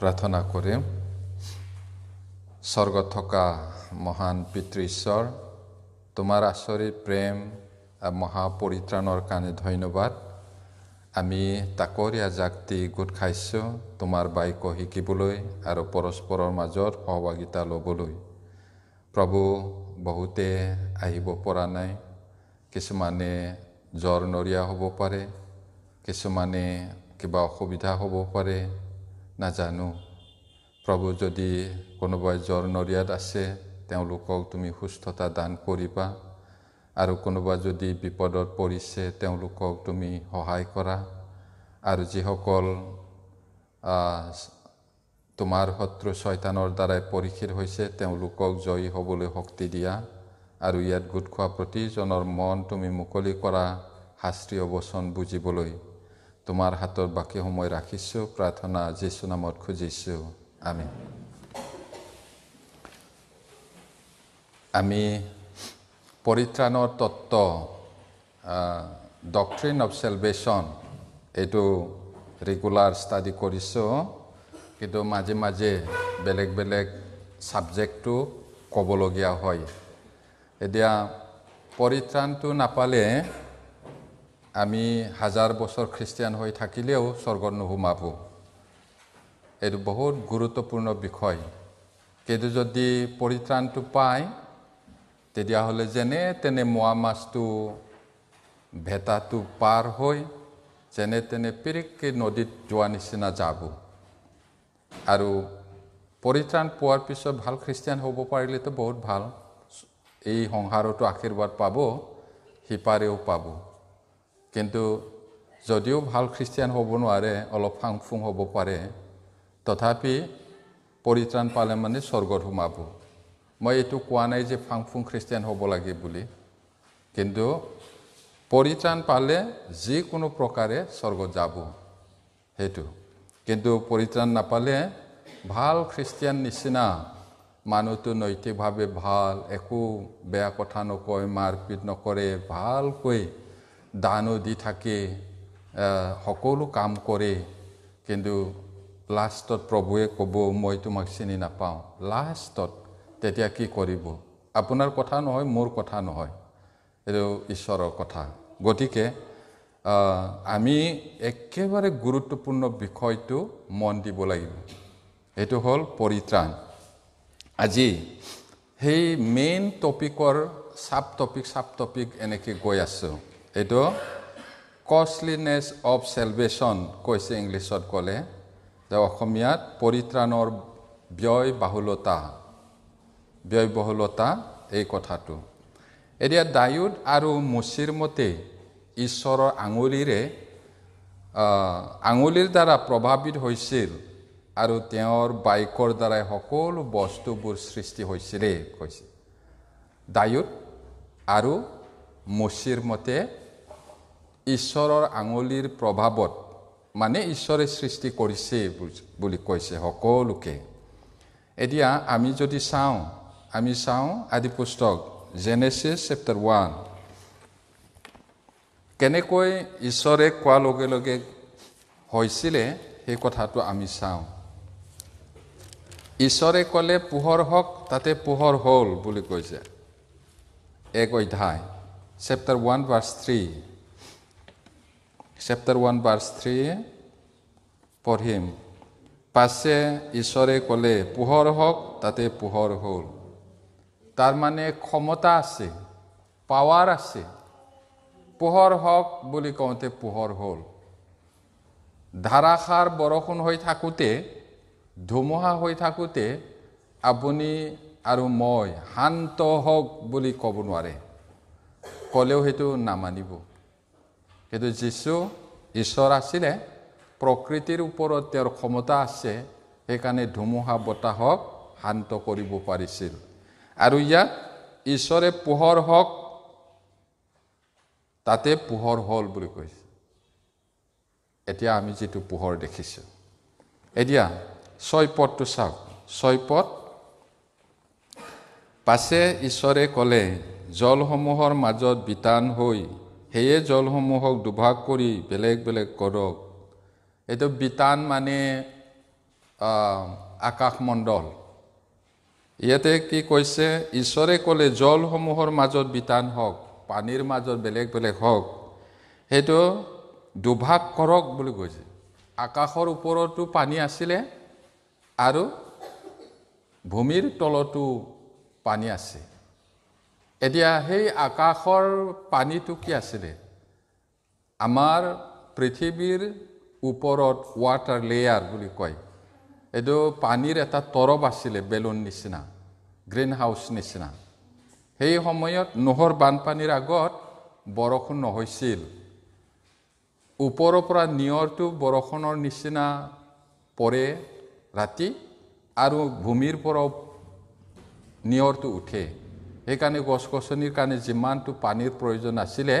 প্ৰাৰ্থনা কৰিম। স্বৰ্গত থকা মহান পিতৃ ঈশ্বৰ, তোমাৰ আচৰিত প্ৰেম আৰু মহাপৰিত্ৰাণৰ কাৰণে ধন্যবাদ। আমি তাকৰীয়া জাগতি গোট খাইছোঁ তোমাৰ বাক্য শিকিবলৈ আৰু পৰস্পৰৰ মাজত সহভাগিতা ল'বলৈ। প্ৰভু, বহুতে আহিব পৰা নাই, কিছুমানে জ্বৰ নৰীয়া হ'ব পাৰে, কিছুমানে কিবা অসুবিধা হ'ব পাৰে, নাজানো। প্ৰভু, যদি কোনোবাই জ্বৰ নৰীয়াত আছে তেওঁলোকক তুমি সুস্থতা দান কৰিবা, আৰু কোনোবা যদি বিপদত পৰিছে তেওঁলোকক তুমি সহায় কৰা, আৰু যিসকল তোমাৰ শত্ৰু শয়তানৰ দ্বাৰাই পৰীক্ষিত হৈছে তেওঁলোকক জয়ী হ'বলৈ শক্তি দিয়া, আৰু ইয়াত গোট খোৱা প্ৰতিজনৰ মন তুমি মুকলি কৰা শাস্ত্ৰীয় বচন বুজিবলৈ তোমাৰ হাতৰ বাকী সময় ৰাখিছোঁ। প্ৰাৰ্থনা যীশু নামত খুজিছোঁ, আমেন। আমি পৰিত্ৰাণৰ তত্ত্ব, ডক্ট্ৰিন অফ চেলভেশ্যন, এইটো ৰেগুলাৰ ষ্টাডি কৰিছোঁ, কিন্তু মাজে মাজে বেলেগ বেলেগ ছাবজেক্টটো ক'বলগীয়া হয়। এতিয়া পৰিত্ৰাণটো নাপালে আমি 1000 বছৰ খ্ৰীষ্টিয়ান হৈ থাকিলেও স্বৰ্গত নোসোমাব। এইটো বহুত গুৰুত্বপূৰ্ণ বিষয়। কিন্তু যদি পৰিত্ৰাণটো পায় তেতিয়াহ'লে যেনে তেনে মোৱা মাছটো ভেটাটো পাৰ হৈ যেনে তেনে পিৰিককে নদীত যোৱা নিচিনা যাব। আৰু পৰিত্ৰাণ পোৱাৰ পিছত ভাল খ্ৰীষ্টিয়ান হ'ব পাৰিলেতো বহুত ভাল, এই সংসাৰতো আশীৰ্বাদ পাব, সিপাৰেও পাব। কিন্তু যদিও ভাল খ্ৰীষ্টিয়ান হ'ব নোৱাৰে, অলপ ফাংফুং হ'ব পাৰে, তথাপি পৰিত্ৰাণ পালে মানে স্বৰ্গত সোমাব। মই এইটো কোৱা নাই যে ফাংফুং খ্ৰীষ্টিয়ান হ'ব লাগে বুলি, কিন্তু পৰিত্ৰাণ পালে যিকোনো প্ৰকাৰে স্বৰ্গত যাব সেইটো। কিন্তু পৰিত্ৰাণ নাপালে ভাল খ্ৰীষ্টিয়ান নিচিনা মানুহটো নৈতিকভাৱে ভাল, একো বেয়া কথা নকয়, মাৰপিট নকৰে, ভালকৈ দানো দি থাকে, সকলো কাম কৰে, কিন্তু লাষ্টত প্ৰভুৱে ক'ব মই তোমাক চিনি নাপাওঁ। লাষ্টত তেতিয়া কি কৰিব? আপোনাৰ কথা নহয়, মোৰ কথা নহয়, এইটো ঈশ্বৰৰ কথা। গতিকে আমি একেবাৰে গুৰুত্বপূৰ্ণ বিষয়টো মন দিব লাগিব, এইটো হ'ল পৰিত্ৰাণ। আজি সেই মেইন টপিকৰ চাব টপিক এনেকৈ গৈ আছোঁ। এইটো কষ্টলিনেছ অফ চেলভেশ্যন কৈছে ইংলিছত ক'লে, অসমীয়াত পৰিত্ৰাণৰ ব্যয়বহুলতা এই কথাটো। এতিয়া দাউদ আৰু মোচেৰ মতে ঈশ্বৰৰ আঙুলিৰ দ্বাৰা প্ৰভাৱিত হৈছিল আৰু তেওঁৰ বাক্যৰ দ্বাৰাই সকলো বস্তুবোৰ সৃষ্টি হৈছিলে কৈছে। দাউদ আৰু মোচেৰ মতে ঈশ্বৰৰ আঙুলিৰ প্ৰভাৱত, মানে ঈশ্বৰে সৃষ্টি কৰিছে বুলি কৈছে সকলোকে। এতিয়া আমি যদি চাওঁ আদি পুস্তক জেনেচিছ চেপ্টাৰ 1, কেনেকৈ ঈশ্বৰে কোৱাৰ লগে লগে হৈছিলে সেই কথাটো আমি চাওঁ। ঈশ্বৰে ক'লে পোহৰ হওক, তাতে পোহৰ হ'ল বুলি কৈছে। 1 অধ্যায় চেপ্টাৰ 1 ভাৰ্ছ 3, চেপ্টাৰ 1 ভাৰ্ছ 3 পঢ়িম। পাছে ঈশ্বৰে ক'লে পোহৰ হওক, তাতে পোহৰ হ'ল। তাৰ মানে ক্ষমতা আছে, পাৱাৰ আছে। পোহৰ হওক বুলি কওঁতে পোহৰ হ'ল। ধাৰাসাৰ বৰষুণ হৈ থাকোঁতে, ধুমুহা হৈ থাকোঁতে আপুনি আৰু মই শান্ত হওক বুলি ক'ব নোৱাৰে, ক'লেও সেইটো নামানিব। কিন্তু যীশু ঈশ্বৰ আছিলে, প্ৰকৃতিৰ ওপৰত তেওঁৰ ক্ষমতা আছে, সেইকাৰণে ধুমুহা বতাহক শান্ত কৰিব পাৰিছিল। আৰু ইয়াত ঈশ্বৰে পোহৰ হওক, তাতে পোহৰ হ'ল বুলি কৈছে। এতিয়া আমি যিটো পোহৰ দেখিছোঁ, এতিয়া 6 পদটো চাওক। 6 পদ, পাছে ঈশ্বৰে ক'লে জলসমূহৰ মাজত বিতান হৈ সেয়ে জলসমূহক দুভাগ কৰি বেলেগ বেলেগ কৰক। এইটো বিতান মানে আকাশমণ্ডল। ইয়াতে কি কৈছে? ঈশ্বৰে ক'লে জলসমূহৰ মাজত বিতান হওক, পানীৰ মাজত বেলেগ বেলেগ হওক, সেইটো দুভাগ কৰক বুলি কৈছে। আকাশৰ ওপৰতো পানী আছিলে আৰু ভূমিৰ তলতো পানী আছে। এতিয়া সেই আকাশৰ পানীটো কি আছিলে? আমাৰ পৃথিৱীৰ ওপৰত ৱাটাৰ লেয়াৰ বুলি কয়। এইটো পানীৰ এটা তৰপ আছিলে, বেলুন নিচিনা, গ্ৰীণ হাউচ নিচিনা। সেই সময়ত নোহৰ বানপানীৰ আগত বৰষুণ নহৈছিল। ওপৰৰ পৰা নিয়ৰটো বৰষুণৰ নিচিনা পৰে ৰাতি, আৰু ভূমিৰ পৰাও নিয়ৰটো উঠে। সেইকাৰণে গছ গছনিৰ কাৰণে যিমানটো পানীৰ প্ৰয়োজন আছিলে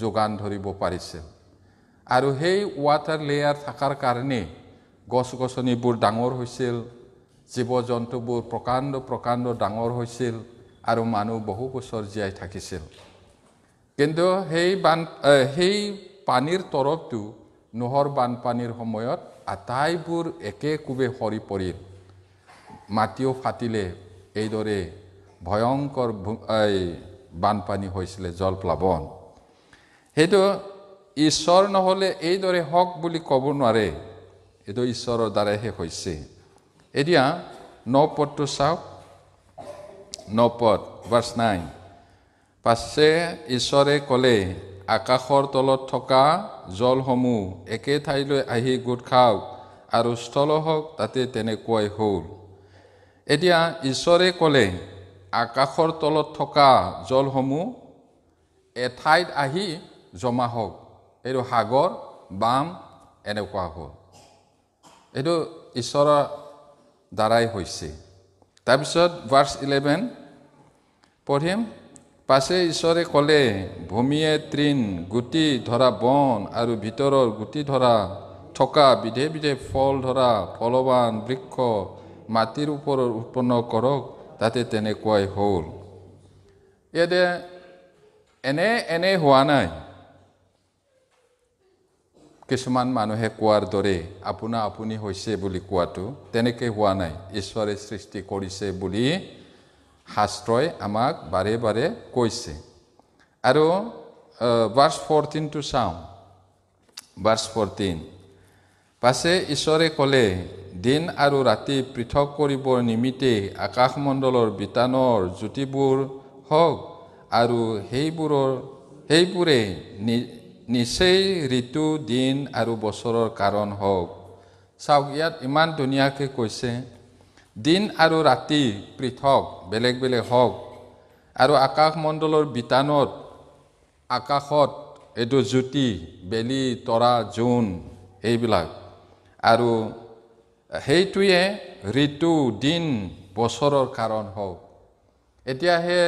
যোগান ধৰিব পাৰিছিল। আৰু সেই ৱাটাৰ লেয়াৰ থকাৰ কাৰণে গছ গছনিবোৰ ডাঙৰ হৈছিল, জীৱ জন্তুবোৰ প্ৰকাণ্ড ডাঙৰ হৈছিল, আৰু মানুহ বহু বছৰ জীয়াই থাকিছিল। কিন্তু সেই পানীৰ তৰপটো নোহৰ বানপানীৰ সময়ত আটাইবোৰ একেকোবে সৰি পৰিল। মাটিও ফাটিলে, এইদৰে ভয়ংকৰ বানপানী হৈছিলে, জলপ্লাৱন। সেইটো ঈশ্বৰ নহ'লে এইদৰে হওক বুলি ক'ব নোৱাৰে, এইটো ঈশ্বৰৰ দ্বাৰাহে হৈছে। এতিয়া 9 পদটো চাওক। 9 পদ ভাৰ্ছ 9, পাছে ঈশ্বৰে ক'লে আকাশৰ তলত থকা জলসমূহ একে ঠাইলৈ আহি গোট খাওক, আৰু স্থল হওক, তাতে তেনেকুৱাই হ'ল। এতিয়া ঈশ্বৰে ক'লে আকাশৰ তলত থকা জলসমূহ এঠাইত আহি জমা হওক, এইটো সাগৰ, বাম এনেকুৱা হ'ল। এইটো ঈশ্বৰৰ দ্বাৰাই হৈছে। তাৰপিছত ভাৰ্ছ 11 পঢ়িম। পাছে ঈশ্বৰে ক'লে ভূমিয়ে তৃণ, গুটি ধৰা বন আৰু ভিতৰৰ গুটি ধৰা থকা বিধে বিধে ফল ধৰা ফলৱান বৃক্ষ মাটিৰ ওপৰত উৎপন্ন কৰক তাতে তেনেকুৱাই হ'ল ইয়াতে এনে হোৱা নাই কিছুমান মানুহে কোৱাৰ দৰে আপোনা আপুনি হৈছে বুলি কোৱাটো তেনেকৈ হোৱা নাই ঈশ্বৰে সৃষ্টি কৰিছে বুলি শাস্ত্ৰই আমাক বাৰে বাৰে কৈছে আৰু ভাৰ্ছ 14 টো চাওঁ ভাৰ্ছ 14 পাছে ঈশ্বৰে ক'লে দিন আৰু ৰাতি পৃথক কৰিবৰ নিমিত্তে আকাশমণ্ডলৰ বিতানৰ জ্যোতিবোৰ হওক আৰু সেইবোৰে নিচেই ঋতু দিন আৰু বছৰৰ কাৰণ হওক চাওক ইয়াত ইমান ধুনীয়াকৈ কৈছে দিন আৰু ৰাতি পৃথক বেলেগ বেলেগ হওক আৰু আকাশমণ্ডলৰ বিতানত আকাশত এইটো জ্যোতি বেলি তৰা জোন এইবিলাক আৰু সেইটোৱে ঋতু দিন বছৰৰ কাৰণ হওক এতিয়া হে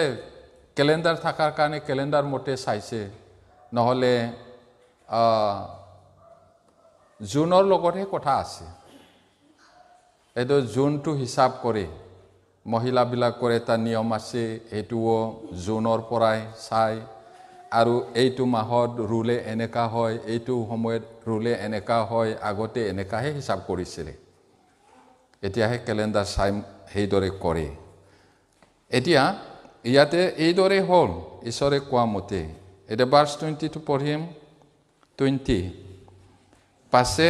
কেলেণ্ডাৰ থকাৰ কাৰণে কেলেণ্ডাৰ মতে চাইছে নহ'লে জুনৰ লগতহে কথা আছে এইটো জুনটো হিচাপ কৰে মহিলাবিলাকৰ এটা নিয়ম আছে এইটোও জুনৰ পৰাই চাই আৰু এইটো মাহত ৰুলে এনেকা হয় এইটো সময়ত ৰুলে এনেকা হয় আগতে এনেকাহে হিচাপ কৰিছিলে এতিয়াহে কেলেণ্ডাৰ চাই সেইদৰে কৰে এতিয়া ইয়াতে এইদৰে হ'ল ঈশ্বৰে কোৱা মতে এতিয়া ভাৰ্ছ 22 পঢ়িম 20 পাছে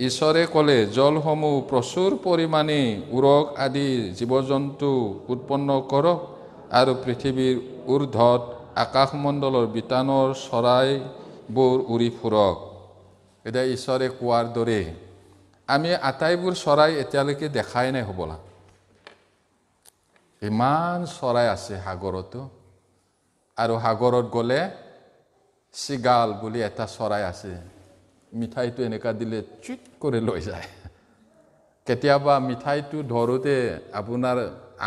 ঈশ্বৰে ক'লে জলসমূহ প্ৰচুৰ পৰিমাণে উৰক আদি জীৱ জন্তু উৎপন্ন কৰক আৰু পৃথিৱীৰ ঊৰ্ধত আকাশমণ্ডলৰ বিতানৰ চৰাইবোৰ উৰি ফুৰক এতিয়া ঈশ্বৰে কোৱাৰ দৰে আমি আটাইবোৰ চৰাই এতিয়ালৈকে দেখাই নাই হ'বলা ইমান চৰাই আছে সাগৰতো আৰু সাগৰত গ'লে চিগাল বুলি এটা চৰাই আছে মিঠাইটো এনেকা দিলে চুইট কৰি লৈ যায় কেতিয়াবা মিঠাইটো ধৰোতে আপোনাৰ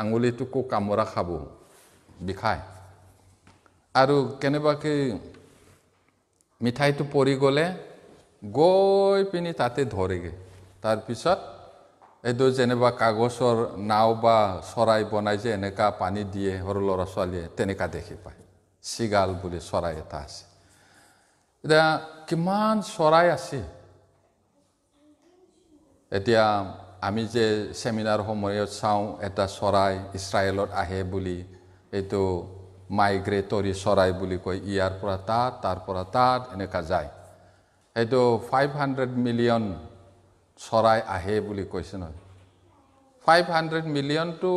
আঙুলিটোকো কামৰা খাব বিষায় আৰু কেনেবাকে মিঠাইটো পৰি গ'লে গৈ পিনি তাতে ধৰেগে তাৰপিছত এইটো যেনিবা কাগজৰ নাও বা চৰাই বনাই যে এনেকা পানী দিয়ে সৰু ল'ৰা ছোৱালীয়ে তেনেকা দেখি পায় চিগাল বুলি চৰাই এটা আছে এতিয়া কিমান চৰাই আছে এতিয়া আমি যে সেমিনাৰ সময়ত চাওঁ এটা চৰাই ইছৰাইলত আহে বুলি এইটো মাইগ্ৰেটৰী চৰাই বুলি কয় ইয়াৰ পৰা তাত তাৰ পৰা তাত এনেকা যায় এইটো 500 মিলিয়ন চৰাই আহে বুলি কৈছে নহয় 500 মিলিয়নটো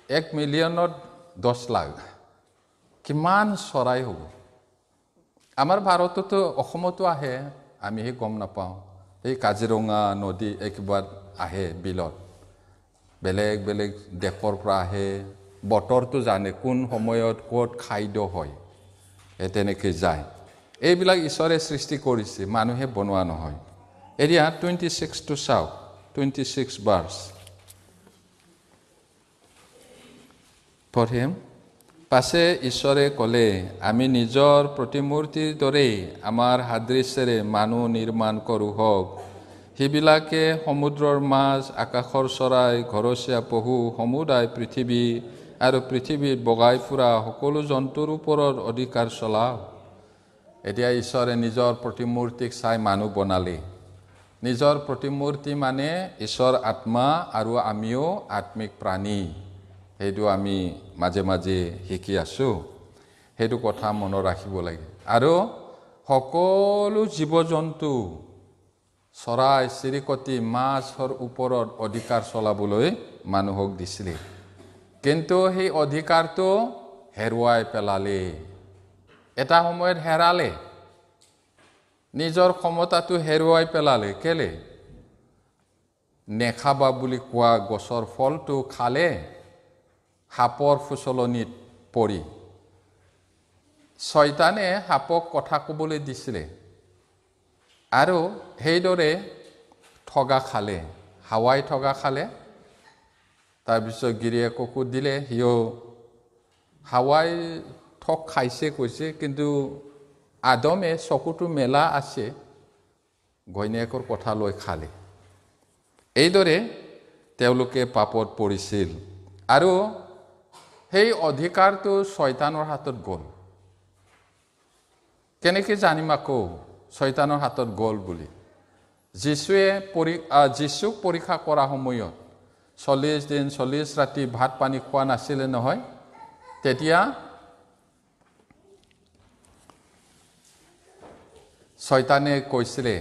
1 মিলিয়নত 10 লাখ কিমান চৰাই হ'ব আমাৰ ভাৰততো অসমতো আহে আমিহে গম নাপাওঁ এই কাজিৰঙা নদী একবাৰ আহে বিলত বেলেগ বেলেগ দেশৰ পৰা আহে বতৰটো জানে কোন সময়ত ক'ত খাদ্য হয় তেনেকৈ যায় এইবিলাক ঈশ্বৰে সৃষ্টি কৰিছে মানুহে বনোৱা নহয় এতিয়া 26 টো চাওক 26 ভাৰ্ছ পঢ়িম পাছে ঈশ্বৰে ক'লে আমি নিজৰ প্ৰতিমূৰ্তিৰ দৰে আমাৰ সাদৃশ্যেৰে মানুহ নিৰ্মাণ কৰোঁ হওক সেইবিলাকে সমুদ্ৰৰ মাছ আকাশৰ চৰাই ঘৰচীয়া পহু সমুদায় পৃথিৱী আৰু পৃথিৱীত বগাই ফুৰা সকলো জন্তুৰ ওপৰত অধিকাৰ চলাওক এতিয়া ঈশ্বৰে নিজৰ প্ৰতিমূৰ্তিক চাই মানুহ বনালে নিজৰ প্ৰতিমূৰ্তি মানে ঈশ্বৰ আত্মা আৰু আমিও আত্মিক প্ৰাণী সেইটো আমি মাজে মাজে শিকি আছোঁ সেইটো কথা মনত ৰাখিব লাগে আৰু সকলো জীৱ জন্তু চৰাই চিৰিকটি মাছৰ ওপৰত অধিকাৰ চলাবলৈ মানুহক দিছিলে কিন্তু সেই অধিকাৰটো হেৰুৱাই পেলালে এটা সময়ত হেৰালে নিজৰ ক্ষমতাটো হেৰুৱাই পেলালে কেলে নেখাবা বুলি কোৱা গছৰ ফলটো খালে সাপৰ ফুচলনিত পৰি শয়তানে সাপক কথা ক'বলৈ দিছিলে আৰু সেইদৰে ঠগা খালে হাৱাই ঠগা খালে তাৰপিছত গিৰিয়েককো দিলে সিও হাৱাই ঠগ খাইছে কৈছে কিন্তু আদমে চকুটো মেলা আছে ঘৈণীয়েকৰ কথা লৈ খালে এইদৰে তেওঁলোকে পাপত পৰিছিল আৰু সেই অধিকাৰটো শয়তানৰ হাতত গ'ল। কেনেকৈ জানিম আকৌ শয়তানৰ হাতত গ'ল বুলি? যীশুক পৰীক্ষা কৰা সময়ত 40 দিন 40 ৰাতি ভাত পানী খোৱা নাছিলে নহয়। তেতিয়া শয়তানে কৈছিলে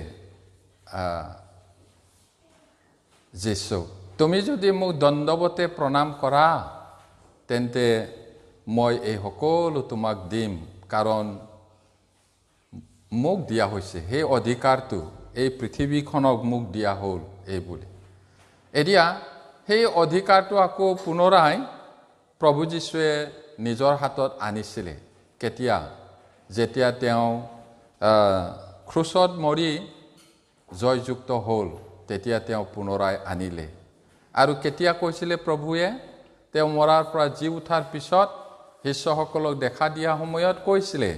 যীশু, তুমি যদি মোক দণ্ডৱতে প্ৰণাম কৰা তেন্তে মই এই সকলো তোমাক দিম, কাৰণ মোক দিয়া হৈছে সেই অধিকাৰটো, এই পৃথিৱীখনক মোক দিয়া হ'ল এই বুলি। এতিয়া সেই অধিকাৰটো আকৌ পুনৰাই প্ৰভু যীশুৱে নিজৰ হাতত আনিছিলে। কেতিয়া? যেতিয়া তেওঁ ক্ৰুচত মৰি জয়যুক্ত হ'ল, তেতিয়া তেওঁ পুনৰাই আনিলে। আৰু কেতিয়া কৈছিলে প্ৰভুৱে? তেওঁ মৰাৰ পৰা জি উঠাৰ পিছত শিষ্যসকলক দেখা দিয়া সময়ত কৈছিলে,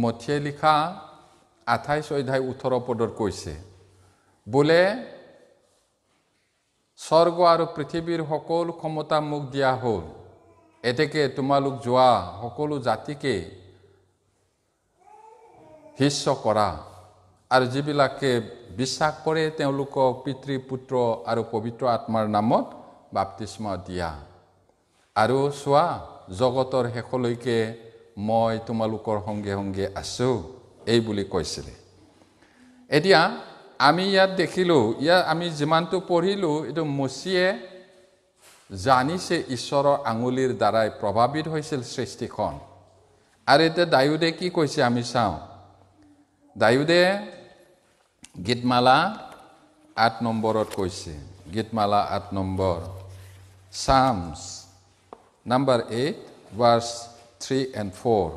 মথিয়ে লিখা 28 অধ্যায় 18 পদত কৈছে, বোলে স্বৰ্গ আৰু পৃথিৱীৰ সকলো ক্ষমতা মোক দিয়া হ'ল, এতেকে তোমালোক যোৱা সকলো জাতিকে শিষ্য কৰা আৰু যিবিলাকে বিশ্বাস কৰে তেওঁলোকক পিতৃ পুত্ৰ আৰু পবিত্ৰ আত্মাৰ নামত বাপ্তিস্মা দিয়া। আৰু চোৱা, জগতৰ শেষলৈকে মই তোমালোকৰ সংগে সংগে আছো, এই বুলি কৈছিলে। এতিয়া আমি ইয়াত দেখিলোঁ, ইয়াত আমি যিমানটো পঢ়িলোঁ, এইটো মচিয়ে জানিছে ঈশ্বৰৰ আঙুলিৰ দ্বাৰাই প্ৰভাৱিত হৈছিল সৃষ্টিখন। আৰু এতিয়া দায়ুদে কি কৈছে আমি চাওঁ। দায়ুদে গীতমালা 8 নম্বৰত কৈছে, গীতমালা 8 number, Psalms number 8 verse 3 and 4.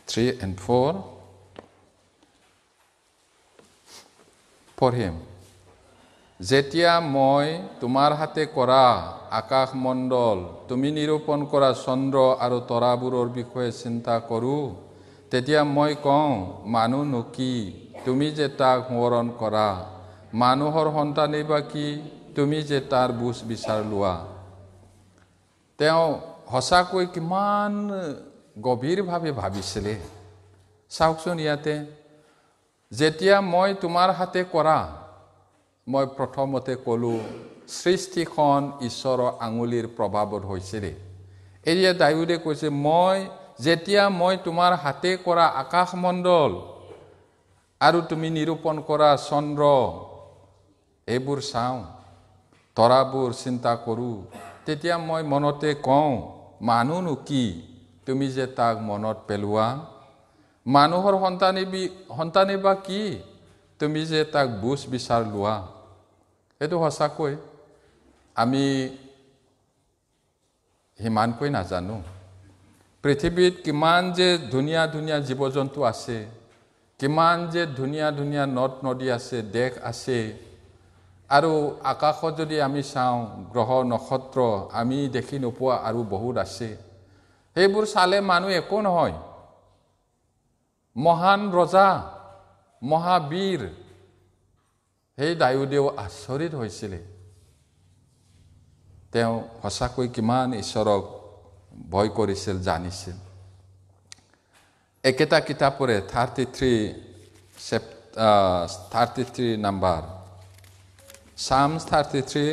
3 and 4 পঢ়িম। যেতিয়া মই তোমাৰ হাতে কৰা আকাশমণ্ডল, তুমি নিৰূপণ কৰা চন্দ্ৰ আৰু তৰাবোৰৰ বিষয়ে চিন্তা কৰোঁ, তেতিয়া মই কওঁ, মানুহনো কি, তুমি যে তাক সোঁৱৰণ কৰা, মানুহৰ সন্তানেই বা কি, তুমি যে তাৰ বুজ বিচাৰ লোৱা। তেওঁ সঁচাকৈ কিমান গভীৰভাৱে ভাবিছিলে। চাওকচোন ইয়াতে, যেতিয়া মই তোমাৰ হাতে কৰা, মই প্ৰথমতে ক'লোঁ সৃষ্টিখন ঈশ্বৰৰ আঙুলিৰ প্ৰভাৱত হৈছিলে। এতিয়া দায়ুদে কৈছে, যেতিয়া মই তোমাৰ হাতে কৰা আকাশমণ্ডল আৰু তুমি নিৰূপণ কৰা চন্দ্ৰ এইবোৰ চাওঁ, তৰাবোৰ চিন্তা কৰোঁ, তেতিয়া মই মনতে কওঁ, মানুহনো কি, তুমি যে তাক মনত পেলোৱা, মানুহৰ সন্তানে বা কি, তুমি যে তাক বুজ বিচাৰ লোৱা। সেইটো সঁচাকৈ আমি সিমানকৈ নাজানো। পৃথিৱীত কিমান যে ধুনীয়া ধুনীয়া জীৱ জন্তু আছে, কিমান যে ধুনীয়া ধুনীয়া নদ নদী আছে, দেশ আছে। আৰু আকাশত যদি আমি চাওঁ, গ্ৰহ নক্ষত্ৰ আমি দেখি নোপোৱা আৰু বহুত আছে। সেইবোৰ চালে মানুহ একো নহয়। মহান ৰজা, মহাবীৰ, সেই দায়ুদেও আচৰিত হৈছিলে। তেওঁ সঁচাকৈ কিমান ঈশ্বৰক ভয় কৰিছিল, জানিছিল। একেটা কিতাপৰে 33 number, Psalms 33,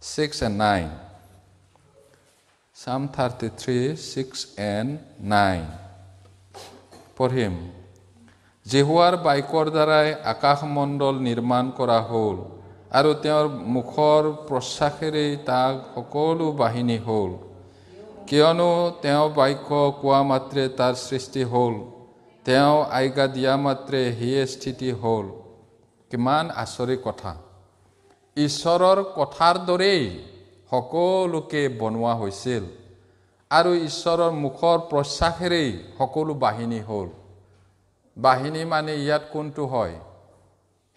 6 and 9. Psalm 33, 6 and 9. পঢ়িম। যেহোৱাৰ বাক্যৰ দ্বাৰাই আকাশমণ্ডল নিৰ্মাণ কৰা হ'ল, আৰু তেওঁৰ মুখৰ প্ৰশ্বাসেৰেই তাক সকলো বাহিনী হ'ল। কিয়নো তেওঁ বাক্য কোৱা মাত্ৰে তাৰ সৃষ্টি হ'ল, তেওঁ আজ্ঞা দিয়া মাত্ৰে সিয়ে স্থিতি হ'ল। কিমান আচৰিত কথা! ঈশ্বৰৰ কথাৰ দৰেই সকলোকে বনোৱা হৈছিল, আৰু ঈশ্বৰৰ মুখৰ প্ৰশ্বাসেৰেই সকলো বাহিনী হ'ল। বাহিনী মানে ইয়াত কোনটো হয়?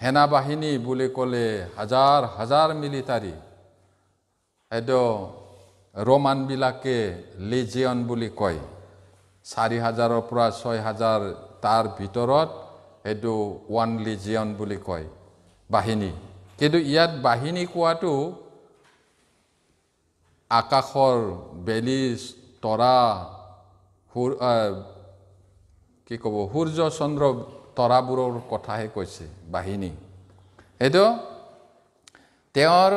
সেনা বাহিনী বুলি ক'লে হাজাৰ হাজাৰ মিলিটাৰী। এইটো ৰোমানবিলাকে লিজিয়ন বুলি কয়। 4,000 পৰা 6,000 তাৰ ভিতৰত এইটো ওৱান লিজিয়ন বুলি কয় বাহিনী কিন্তু ইয়াত বাহিনী কোৱাটো আকাশৰ বেলি তৰা কি ক'ব সূৰ্য চন্দ্ৰ তৰাবোৰৰ কথাহে কৈছে বাহিনী এইটো তেওঁৰ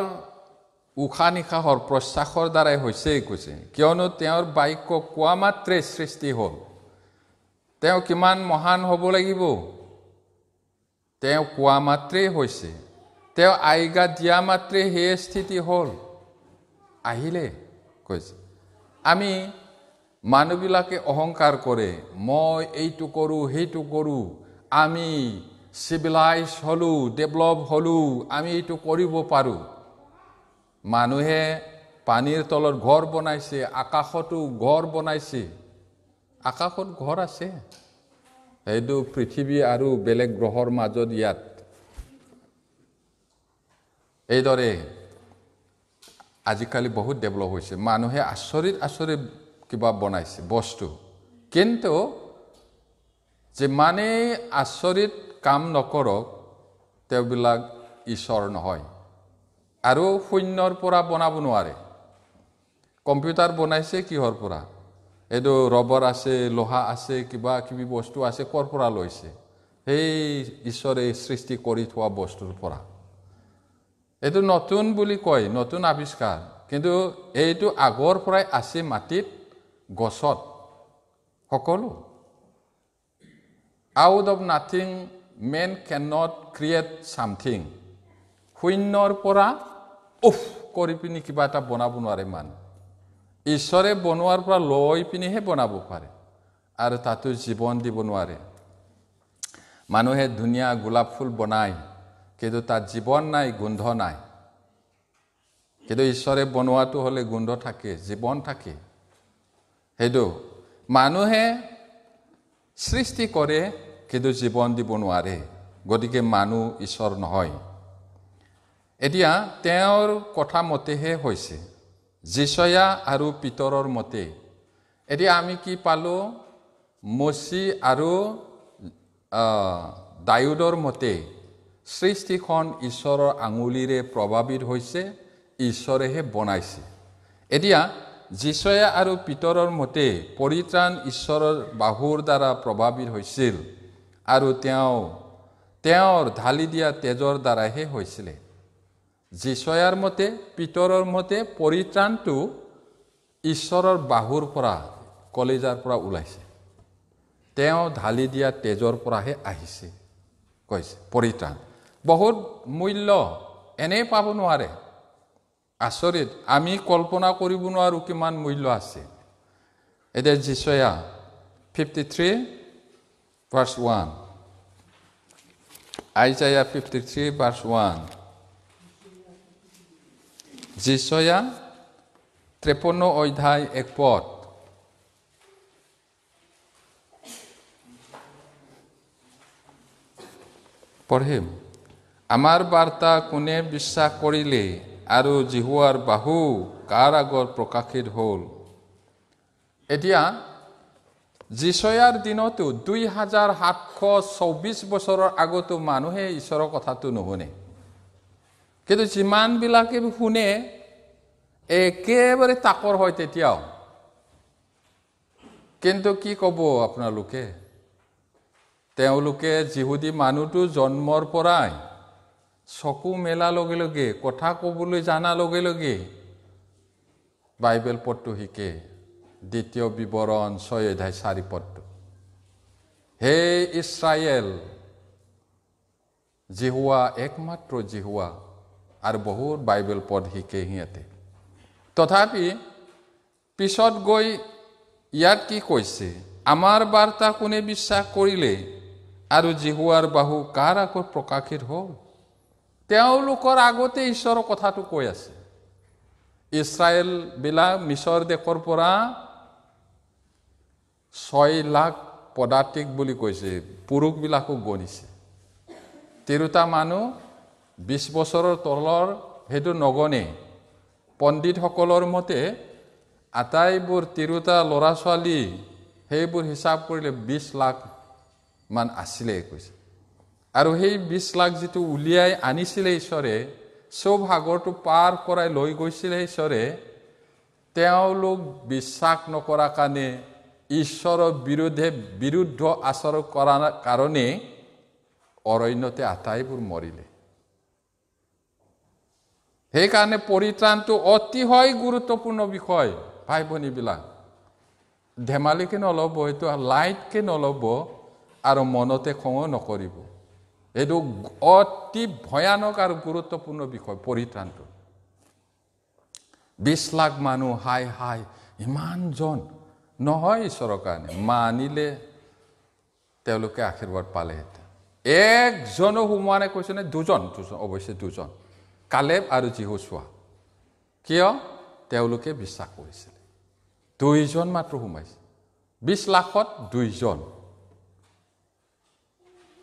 উশাহ নিশাহৰ প্ৰশ্বাসৰ দ্বাৰাই হৈছে কৈছে কিয়নো তেওঁৰ বাক্য কোৱা মাত্ৰে সৃষ্টি হ'ল তেওঁ কিমান মহান হ'ব লাগিব তেওঁ কোৱা মাত্ৰেই হৈছে তেওঁ আজ্ঞা দিয়া মাত্ৰে সেই স্থিতি হ'ল আহিলে কৈছে আমি মানুহবিলাকে অহংকাৰ কৰে মই এইটো কৰোঁ সেইটো কৰোঁ আমি চিভিলাইজ হ'লোঁ ডেভেলপ হ'লোঁ আমি এইটো কৰিব পাৰোঁ মানুহে পানীৰ তলত ঘৰ বনাইছে আকাশতো ঘৰ বনাইছে আকাশত ঘৰ আছে এইটো পৃথিৱী আৰু বেলেগ গ্ৰহৰ মাজত ইয়াত এইদৰে আজিকালি বহুত ডেভেলপ হৈছে মানুহে আচৰিত কিবা বনাইছে বস্তু কিন্তু যিমানেই আচৰিত কাম নকৰক তেওঁবিলাক ঈশ্বৰ নহয় আৰু শূন্যৰ পৰা বনাব নোৱাৰে কম্পিউটাৰ বনাইছে কিহৰ পৰা এইটো ৰবৰ আছে লোহা আছে কিবা কিবি বস্তু আছে ক'ৰ পৰা লৈছে সেই ঈশ্বৰে সৃষ্টি কৰি থোৱা বস্তুৰ পৰা এইটো নতুন বুলি কয় নতুন আৱিষ্কাৰ কিন্তু এইটো আগৰ পৰাই আছে মাটিত গছত সকলো out of nothing man cannot create something শূন্যৰ পৰা কৰি পিনি কিবা এটা বনাব নোৱাৰে মানুহ ঈশ্বৰে বনোৱাৰ পৰা লৈ পিনিহে বনাব পাৰে আৰু তাতো জীৱন দিব নোৱাৰে মানুহে ধুনীয়া গোলাপ ফুল বনায় কিন্তু তাত জীৱন নাই গোন্ধ নাই কিন্তু ঈশ্বৰে বনোৱাটো হ'লে গোন্ধ থাকে জীৱন থাকে সেইটো মানুহে সৃষ্টি কৰে কিন্তু জীৱন দিব নোৱাৰে গতিকে মানুহ ঈশ্বৰ নহয় এতিয়া তেওঁৰ কথা মতেহে হৈছে যিশয়া আৰু পিতৰৰ মতে এতিয়া আমি কি পালো মচি আৰু দাউদৰ মতে সৃষ্টিখন ঈশ্বৰৰ আঙুলিৰে প্ৰভাৱিত হৈছে ঈশ্বৰেহে বনাইছে এতিয়া যিশয়া আৰু পিতৰৰ মতে পৰিত্ৰাণ ঈশ্বৰৰ বাহুৰ দ্বাৰা প্ৰভাৱিত হৈছিল আৰু তেওঁৰ ঢালি দিয়া তেজৰ দ্বাৰাহে হৈছিলে যিশয়াৰ মতে পিতৰৰ মতে পৰিত্ৰাণটো ঈশ্বৰৰ বাহুৰ পৰা কলিজাৰ পৰা ওলাইছে তেওঁ ঢালি দিয়া তেজৰ পৰাহে আহিছে কৈছে পৰিত্ৰাণ বহুত মূল্য এনে পাব নোৱাৰে আচৰিত আমি কল্পনা কৰিব নোৱাৰো কিমান মূল্য আছে এতিয়া যিশয়া 53 verse 1 Isaiah 53 verse 1 যিশয়া 53 অধ্যায় 1 পদ পঢ়িম আমাৰ বাৰ্তা কোনে বিশ্বাস কৰিলে আৰু জিহুৱাৰ বাহু কাৰ আগত প্ৰকাশিত হ'ল এতিয়া যিশয়াৰ দিনতো 2724 বছৰৰ আগতো মানুহে ঈশ্বৰৰ কথাটো নুশুনে কিন্তু যিমানবিলাকে শুনে একেবাৰে তাকৰ হয় তেতিয়াও কিন্তু কি ক'ব আপোনালোকে তেওঁলোকে যিহুদী মানুহটো জন্মৰ পৰাই চকু মেলা লগে লগে কথা ক'বলৈ জানা লগে লগে বাইবেল পঢ়টো শিকে দ্বিতীয় বিৱৰণ 6 অধ্যায় 4 পদটো হে ইছৰাইল জিহুৱা একমাত্ৰ জিহুৱা আৰু বহুত বাইবেল পদ শিকে সিহঁতে তথাপি পিছত গৈ ইয়াত কি কৈছে আমাৰ বাৰ্তা কোনে বিশ্বাস কৰিলে আৰু জিহুৱাৰ বাহু কাৰ আগত প্ৰকাশিত হ'ল তেওঁলোকৰ আগতে ঈশ্বৰৰ কথাটো কৈ আছে ইছৰাইল বিলাক মিছৰ দেশৰ পৰা 6 লাখ পদাতিক বুলি কৈছে পুৰুষবিলাকো গণিছে 13টা মানুহ 20 বছৰৰ তলৰ হেতু নগনে পণ্ডিতসকলৰ মতে আটাইবোৰ 13টা ল'ৰা ছোৱালী সেইবোৰ হিচাপ কৰিলে 20 লাখ মান আছিলে কৈছে আৰু সেই 20 লাখ যিটো উলিয়াই আনিছিলে ঈশ্বৰে সব সাগৰটো পাৰ কৰাই লৈ গৈছিলে ঈশ্বৰে তেওঁলোক বিশ্বাস নকৰা কাৰণে ঈশ্বৰৰ বিৰুদ্ধ আচৰণ কৰাৰ কাৰণে অৰণ্যতে আটাইবোৰ মৰিলে সেইকাৰণে পৰিত্ৰাণটো অতিশয় গুৰুত্বপূৰ্ণ বিষয় ভাই ভনীবিলাক ধেমালিকে নল'ব এইটো লাইটকে নল'ব আৰু মনতে খং নকৰিব এইটো অতি ভয়ানক আৰু গুৰুত্বপূৰ্ণ বিষয় পৰিত্ৰাণটো 20 লাখ মানুহ হাই ইমানজন নহয় ঈশ্বৰৰ কাৰণে মানিলে তেওঁলোকে আশীৰ্বাদ পালে একজনো সোমোৱা নাই কৈছে নে দুজন অৱশ্যে দুজন কালেব আৰু যিহোশোৱা কিয় তেওঁলোকে বিশ্বাস কৰিছিল দুইজন মাত্ৰ সোমাইছে 20 লাখত দুইজন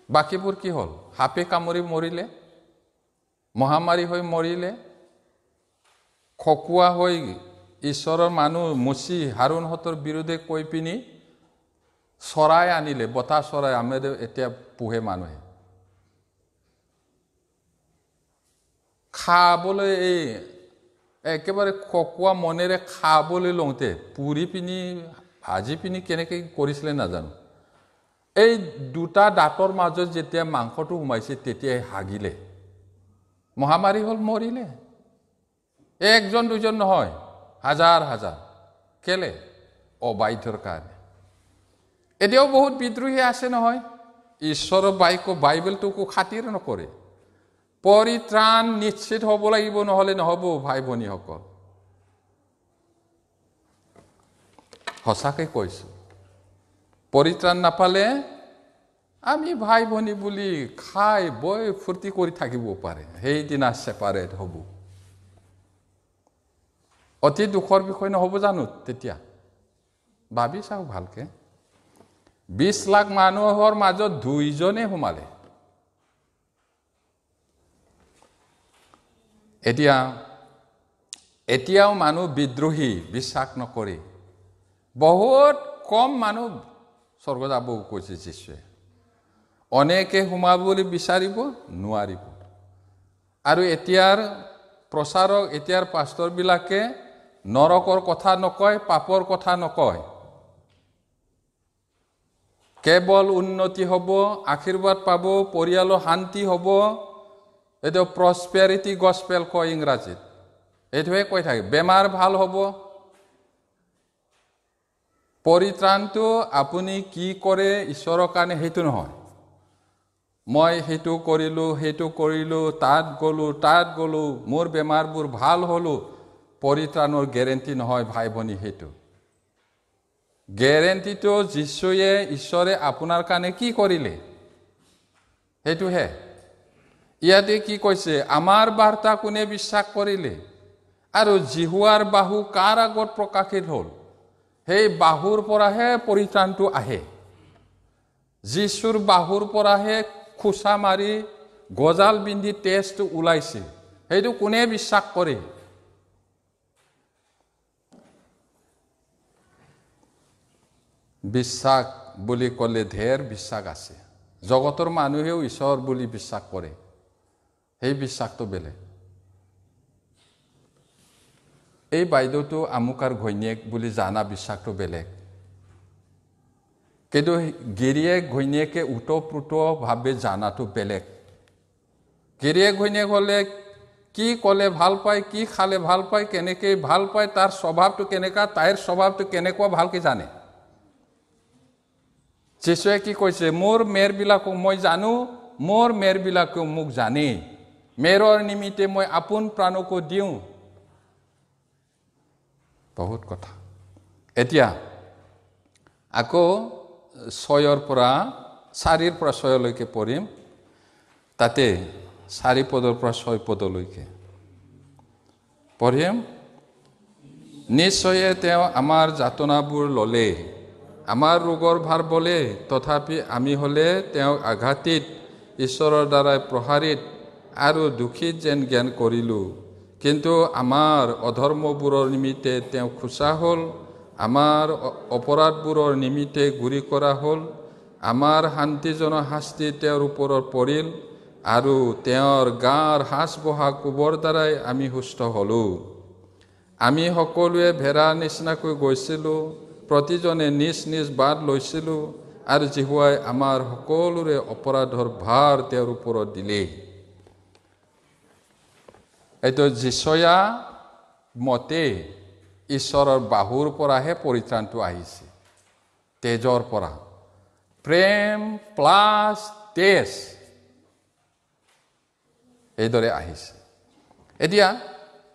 বাকিবোৰ কি হ'ল সাপে কামুৰি মৰিলে মহামাৰী হৈ মৰিলে খকুৱা হৈ ঈশ্বৰৰ মানুহ মুচি হাৰুণহঁতৰ বিৰুদ্ধে কৈ পিনি চৰাই আনিলে বতাহ চৰাই আমাৰ এতিয়া পোহে মানুহে খাবলৈ একেবাৰে খকুৱা মনেৰে খাবলৈ লওঁতে পুৰি পিনি ভাজি পিনি কেনেকৈ কৰিছিলে নাজানো এই দুটা দাঁতৰ মাজত যেতিয়া মাংসটো সোমাইছে তেতিয়াই হাগিলে মহামাৰী হ'ল মৰিলে একজন দুজন নহয় হাজাৰ হাজাৰ কেলে অবাধ্যৰ কাৰণে এতিয়াও বহুত বিদ্ৰোহী আছে নহয় ঈশ্বৰৰ বাক্য বাইবেলটোকো খাতিৰ নকৰে পৰিত্ৰাণ নিশ্চিত হ'ব লাগিব নহ'লে নহ'ব ভাই ভনীসকল সঁচাকৈ কৈছোঁ পৰিত্ৰাণ নাপালে আমি ভাই ভনী বুলি খাই বৈ ফূৰ্তি কৰি থাকিব পাৰে সেইদিনা ছেপাৰেট হ'ব অতি দুখৰ বিষয় নহ'ব জানো তেতিয়া ভাবি চাওক ভালকে 20 লাখ মানুহৰ মাজত দুইজনে সোমালে এতিয়াও মানুহ বিদ্ৰোহী বিশ্বাস নকৰে বহুত কম মানুহ স্বৰ্গ যাব কৈছে যীশুৱে অনেকে সোমাবলৈ বিচাৰিব নোৱাৰিব আৰু এতিয়াৰ প্ৰচাৰক এতিয়াৰ পাষ্টৰবিলাকে নৰকৰ কথা নকয় পাপৰ কথা নকয় কেৱল উন্নতি হ'ব আশীৰ্বাদ পাব পৰিয়ালৰ শান্তি হ'ব এইটো প্ৰসপেৰিটি গস্পেল কয় ইংৰাজীত এইটোৱে কৈ থাকে বেমাৰ ভাল হ'ব পৰিত্ৰাণটো আপুনি কি কৰে ঈশ্বৰৰ কাৰণে সেইটো নহয় মই সেইটো কৰিলোঁ তাত গ'লো মোৰ বেমাৰবোৰ ভাল হ'লো পৰিত্ৰাণৰ গেৰেণ্টি নহয় ভাই ভনী সেইটো গেৰেণ্টিটো যীশুৱে ঈশ্বৰে আপোনাৰ কাৰণে কি কৰিলে সেইটোহে ইয়াতে কি কৈছে আমাৰ বাৰ্তা কোনে বিশ্বাস কৰিলে আৰু জিহুৱাৰ বাহু কাৰ আগত প্ৰকাশিত হ'ল সেই বাহুৰ পৰাহে পৰিত্ৰাণটো আহে যীশুৰ বাহুৰ পৰাহে খুচা মাৰি গজাল বিন্ধি তেজটো ওলাইছে সেইটো কোনে বিশ্বাস কৰে বিশ্বাস বুলি ক'লে ঢেৰ বিশ্বাস আছে জগতৰ মানুহেও ঈশ্বৰ বুলি বিশ্বাস কৰে সেই বিশ্বাসটো বেলেগ এই বাইদেউটো আমুকাৰ ঘৈণীয়েক বুলি জানা বিশ্বাসটো বেলেগ কিন্তু গিৰিয়েক ঘৈণীয়েকে উতপ্ৰোতভাৱে জানাটো বেলেগ গিৰিয়েক ঘৈণীয়েক হ'লে কি ক'লে ভাল পায় কি খালে ভাল পায় কেনেকৈ ভাল পায় তাৰ স্বভাৱটো কেনেকুৱা তাইৰ স্বভাৱটো কেনেকুৱা ভালকৈ জানে যীশুৱে কি কৈছে মোৰ মেৰবিলাকক মই জানো মোৰ মেৰবিলাকেও মোক জানে মেৰৰ নিমিত্তে মই আপোন প্ৰাণকো দিওঁ বহুত কথা এতিয়া আকৌ 6ৰ পৰা 4ৰ পৰা 6লৈকে পঢ়িম তাতে 4 পদৰ পৰা 6 পদলৈকে পঢ়িম নিশ্চয় তেওঁ আমাৰ যাতনাবোৰ ল'লে আমাৰ ৰোগৰ ভাৰ বলে তথাপি আমি হ'লে তেওঁক আঘাতিত ঈশ্বৰৰ দ্বাৰাই প্ৰহাৰিত আৰু দুখিত যেন জ্ঞান কৰিলোঁ কিন্তু আমাৰ অধৰ্মবোৰৰ নিমিত্তে তেওঁ খোচা হ'ল আমাৰ অপৰাধবোৰৰ নিমিত্তে গুৰি কৰা হ'ল আমাৰ শান্তিজনক শাস্তি তেওঁৰ ওপৰত পৰিল আৰু তেওঁৰ গাৰ সাজ বহা কোবৰ দ্বাৰাই আমি সুস্থ হ'লোঁ। আমি সকলোৱে ভেড়াৰ নিচিনাকৈ গৈছিলোঁ, প্ৰতিজনে নিজ নিজ বাট লৈছিলোঁ, আৰু জিহুৱাই আমাৰ সকলোৰে অপৰাধৰ ভাৰ তেওঁৰ ওপৰত দিলে। এইটো যিশয়া মতে ঈশ্বৰৰ বাহুৰ পৰাহে পৰিত্ৰাণটো আহিছে, তেজৰ পৰা। প্ৰেম প্লাছ তেজ এইদৰে আহিছে। এতিয়া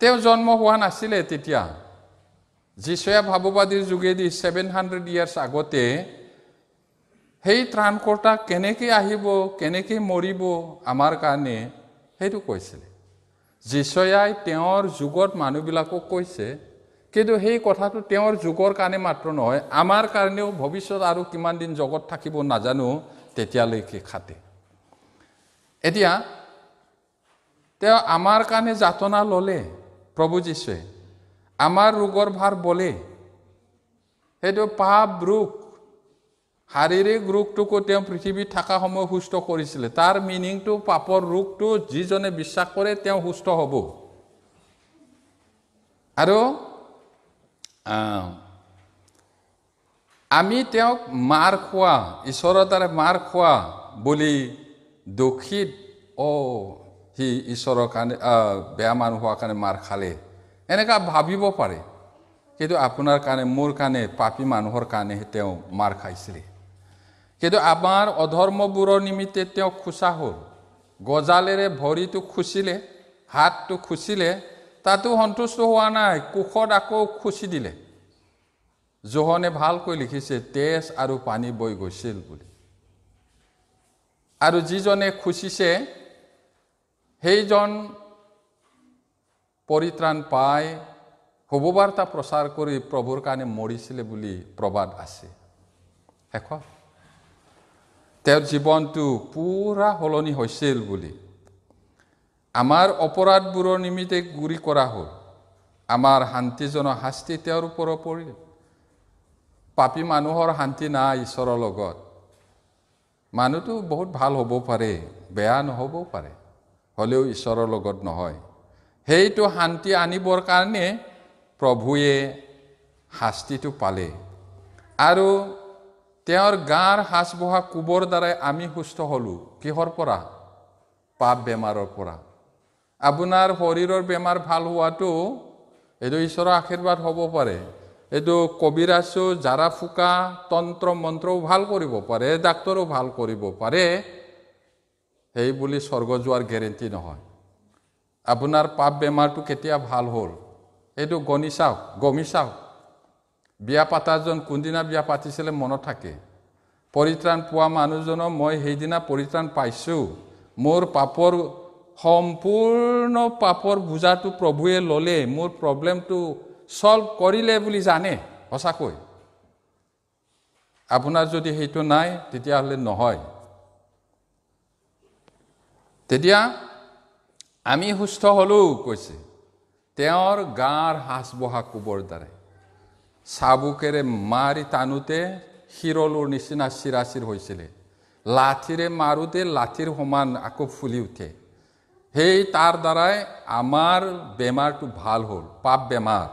তেওঁ জন্ম হোৱা নাছিলে তেতিয়া। যিশয়া ভাৱবাদীৰ যোগেদি 700 ইয়াৰ্ছ আগতে সেই ত্ৰাণকৰ্তা কেনেকৈ আহিব, কেনেকৈ মৰিব আমাৰ কাৰণে সেইটো কৈছিলে। যিশয়াই তেওঁৰ যুগত মানুহবিলাকক কৈছে, কিন্তু সেই কথাটো তেওঁৰ যুগৰ কাৰণে মাত্ৰ নহয়, আমাৰ কাৰণেও ভৱিষ্যত আৰু কিমান দিন জগত থাকিব নাজানো, তেতিয়ালৈকে খাটে। এতিয়া তেওঁ আমাৰ কাৰণে যাতনা ল'লে, প্ৰভু যীশুৱে আমাৰ ৰোগৰ ভাৰ বলে। সেইটো পাপ ৰোগ, শাৰীৰিক ৰোগটোকো তেওঁ পৃথিৱীত থকা সময় সুস্থ কৰিছিলে। তাৰ মিনিংটো পাপৰ ৰোগটো যিজনে বিশ্বাস কৰে তেওঁ সুস্থ হ'ব। আৰু আমি তেওঁক মাৰ খোৱা, ঈশ্বৰৰ দ্বাৰা মাৰ খোৱা বুলি দোষিত, সি ঈশ্বৰৰ কাৰণে বেয়া মানুহ হোৱাৰ কাৰণে মাৰ খালে, এনেকুৱা ভাবিব পাৰে। কিন্তু আপোনাৰ কাৰণে, মোৰ কাৰণে, পাপী মানুহৰ কাৰণেহে তেওঁ মাৰ খাইছিলে। কিন্তু আমাৰ অধৰ্মবোৰৰ নিমিত্তে তেওঁ খোচা হ'ল। গজালেৰে ভৰিটো খুচিলে, হাতটো খুচিলে, তাতো সন্তুষ্ট হোৱা নাই, কোষত আকৌ খুচি দিলে। যোহনে ভালকৈ লিখিছে, তেজ আৰু পানী বৈ গৈছিল বুলি। আৰু যিজনে খুচিছে সেইজন পৰিত্ৰাণ পাই শুভবাৰ্তা প্ৰচাৰ কৰি প্ৰভুৰ কাৰণে মৰিছিলে বুলি প্ৰবাদ আছে। শেষত তেওঁৰ জীৱনটো পুৰা সলনি হৈছিল বুলি। আমাৰ অপৰাধবোৰৰ নিমিত্তে গুৰি কৰা হ'ল, আমাৰ শান্তিজনক শাস্তি তেওঁৰ ওপৰত পৰিল। পাপী মানুহৰ শান্তি নাই ঈশ্বৰৰ লগত। মানুহটো বহুত ভাল হ'ব পাৰে, বেয়া নহ'বও পাৰে, হ'লেও ঈশ্বৰৰ লগত নহয়। সেইটো শান্তি আনিবৰ কাৰণে প্ৰভুৱে শাস্তিটো পালে, আৰু তেওঁৰ গাৰ সাজ বহা কোবৰ দ্বাৰাই আমি সুস্থ হ'লোঁ। কিহৰ পৰা? পাপ বেমাৰৰ পৰা। আপোনাৰ শৰীৰৰ বেমাৰ ভাল হোৱাটো এইটো ঈশ্বৰৰ আশীৰ্বাদ হ'ব পাৰে। এইটো কবিৰাজো জাৰা ফুকা তন্ত্ৰ মন্ত্ৰও ভাল কৰিব পাৰে, ডাক্তৰো ভাল কৰিব পাৰে, সেই বুলি স্বৰ্গ যোৱাৰ গেৰেণ্টি নহয়। আপোনাৰ পাপ বেমাৰটো কেতিয়া ভাল হ'ল এইটো গণি চাওক, গমি চাওক। বিয়া পাতাজন কোনদিনা বিয়া পাতিছিলে মনত থাকে। পৰিত্ৰাণ পোৱা মানুহজনক মই সেইদিনা পৰিত্ৰাণ পাইছোঁ, মোৰ পাপৰ সম্পূৰ্ণ পাপৰ বোজাটো প্ৰভুৱে ল'লে, মোৰ প্ৰব্লেমটো সলভ কৰিলে বুলি জানে সঁচাকৈ। আপোনাৰ যদি সেইটো নাই তেতিয়াহ'লে নহয়। তেতিয়া আমি সুস্থ হ'লোঁ কৈছে তেওঁৰ গাৰ সাজ বহা কোবৰ দ্বাৰাই। চাবুকেৰে মাৰি টানোতে শিৰলুৰ নিচিনা চিৰাচিৰ হৈছিলে, লাঠিৰে মাৰোতে লাঠিৰ সমান আকৌ ফুলি উঠে। সেই তাৰ দ্বাৰাই আমাৰ বেমাৰটো ভাল হ'ল, পাপ বেমাৰ।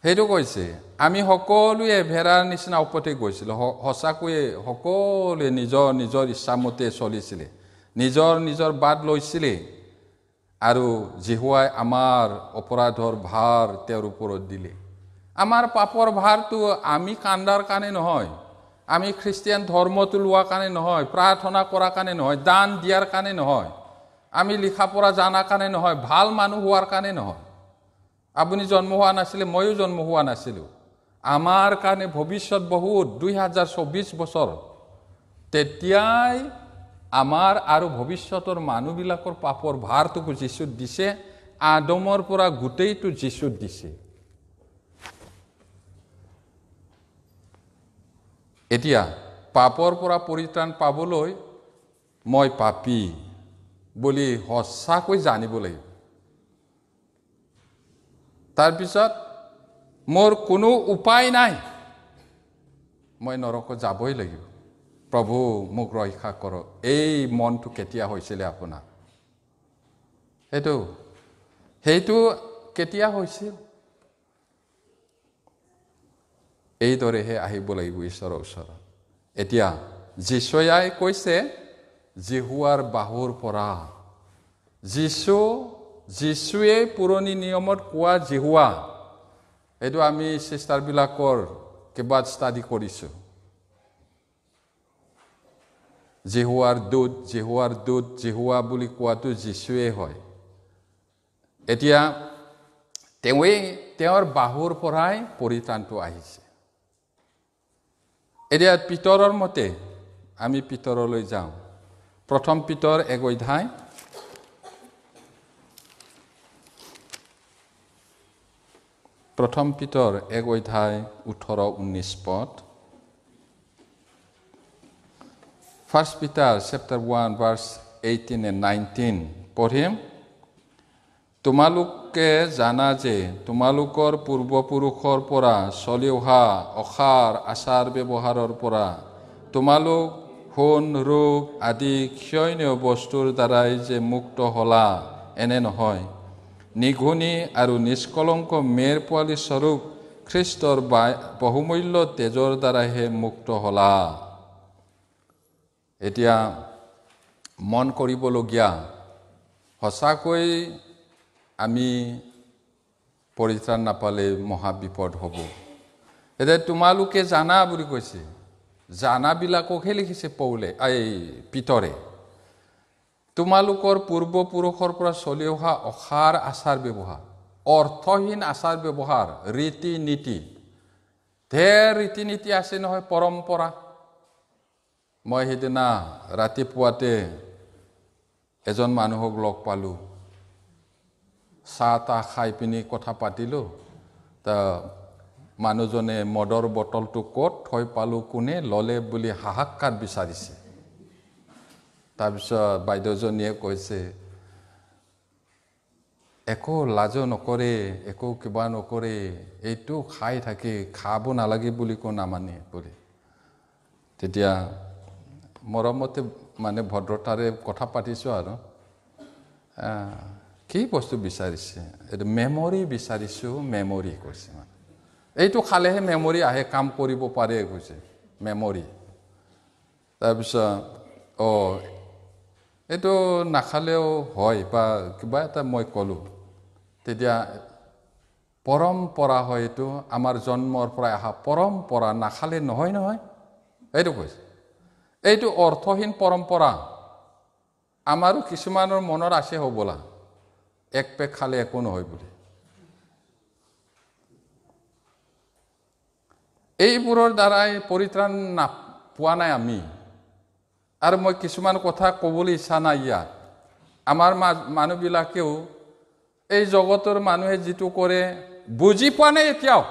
সেইটো কৈছে আমি সকলোৱে ভেড়াৰ নিচিনা উপতে গৈছিলোঁ। সঁচাকৈয়ে সকলোৱে নিজৰ নিজৰ ইচ্ছামতে চলিছিলে, নিজৰ নিজৰ বাট লৈছিলে, আৰু জিহুৱাই আমাৰ অপৰাধৰ ভাৰ তেওঁৰ ওপৰত দিলে। আমাৰ পাপৰ ভাৰটো আমি কান্দাৰ কাৰণে নহয়, আমি খ্ৰীষ্টিয়ান ধৰ্মটো লোৱাৰ কাৰণে নহয়, প্ৰাৰ্থনা কৰাৰ কাৰণে নহয়, দান দিয়াৰ কাৰণে নহয়, আমি লিখা পঢ়া জনাৰ কাৰণে নহয়, ভাল মানুহ হোৱাৰ কাৰণে নহয়। আপুনি জন্ম হোৱা নাছিলে, ময়ো জন্ম হোৱা নাছিলোঁ। আমাৰ কাৰণে ভৱিষ্যত বহুত, 2024 বছৰ, তেতিয়াই আমাৰ আৰু ভৱিষ্যতৰ মানুহবিলাকৰ পাপৰ ভাৰটোকো যীশুত দিছে। আদমৰ পৰা গোটেইটো যীশুত দিছে। এতিয়া পাপৰ পৰা পৰিত্ৰাণ পাবলৈ মই পাপী বুলি সঁচাকৈ জানিব লাগিব। তাৰপিছত মোৰ কোনো উপায় নাই, মই নৰকত যাবই লাগিব। প্ৰভু মোক ৰক্ষা কৰক এই মনটো কেতিয়া হৈছিলে আপোনাৰ সেইটো কেতিয়া হৈছিল এইদৰেহে আহিব লাগিব ঈশ্বৰৰ ওচৰত এতিয়া যীশুৱাই কৈছে জিহুৱাৰ বাহুৰ পৰা যীশুৱে পুৰণি নিয়মত কোৱা জিহুৱা এইটো আমি চিষ্টাৰবিলাকৰ কিবা ষ্টাডি কৰিছোঁ জিহুৱাৰ দূত জিহুৱা বুলি কোৱাটো যীশুৱে হয় এতিয়া তেওঁৰ বাহুৰ পৰাই পৰিত্ৰাণটো আহিছে এতিয়া পিতৰৰ মতে আমি পিতৰলৈ যাওঁ প্ৰথম পিতৰ 1 অধ্যায় প্ৰথম পিতৰ 1 অধ্যায় 18-19 পদ First Peter chapter 1 verse 18 and 19 পঢ়িম তোমালোকে জানা যে তোমালোকৰ পূৰ্বপুৰুষৰ পৰা চলি অহা অসাৰ আচাৰ ব্যৱহাৰৰ পৰা তোমালোক সোণ ৰূপ আদি ক্ষয়নীয় বস্তুৰ দ্বাৰাই যে মুক্ত হলা এনে নহয় নিগুণী আৰু নিষ্কলংক মেৰ পোৱালী স্বৰূপ খ্ৰীষ্টৰ বহুমূল্য তেজৰ দ্বাৰাহে মুক্ত হলা এতিয়া মন কৰিবলগীয়া সঁচাকৈ আমি পৰিত্ৰাণ নাপালে মহাবিপদ হ'ব এতিয়া তোমালোকে জানা বুলি কৈছে জানাবিলাককহে লিখিছে পিতৰে তোমালোকৰ পূৰ্বপুৰুষৰ পৰা চলি অহা অসাৰ আচাৰ ব্যৱহাৰ অৰ্থহীন আচাৰ ব্যৱহাৰ ৰীতি নীতি ঢেৰ ৰীতি নীতি আছে নহয় পৰম্পৰা মই সেইদিনা ৰাতিপুৱাতে এজন মানুহক লগ পালোঁ চাহ খাই পিনি কথা পাতিলোঁ তা মানুহজনে মদৰ বটলটো ক'ত থৈ পালোঁ কোনে ল'লে বুলি হাহাকাৰ বিচাৰিছে তাৰপিছত বাইদেউজনীয়ে কৈছে একো লাজ নকৰে একো কিবা নকৰে এইটো খাই থাকে খাব নালাগে বুলি কো নামানে বুলি তেতিয়া মৰমতে মানে ভদ্ৰতাৰে কথা পাতিছোঁ আৰু কি বস্তু বিচাৰিছে এইটো মেমৰি বিচাৰিছোঁ মেমৰি কৈছে মানে এইটো খালেহে মেমৰি আহে কাম কৰিব পাৰে কৈছে মেমৰি তাৰপিছত এইটো নাখালেও হয় বা কিবা এটা মই ক'লোঁ তেতিয়া পৰম্পৰা হয় এইটো আমাৰ জন্মৰ পৰা অহা পৰম্পৰা নাখালে নহয় এইটো কৈছে এইটো অৰ্থহীন পৰম্পৰা আমাৰো কিছুমানৰ মনত আছে হ'বলা এক পেক খালে একো নহয় বুলি এইবোৰৰ দ্বাৰাই পৰিত্ৰাণ পোৱা নাই আমি আৰু মই কিছুমান কথা ক'বলৈ ইচ্ছা নাই ইয়াত আমাৰ মানুহবিলাকেও এই জগতৰ মানুহে যিটো কৰে বুজি পোৱা নাই এতিয়াও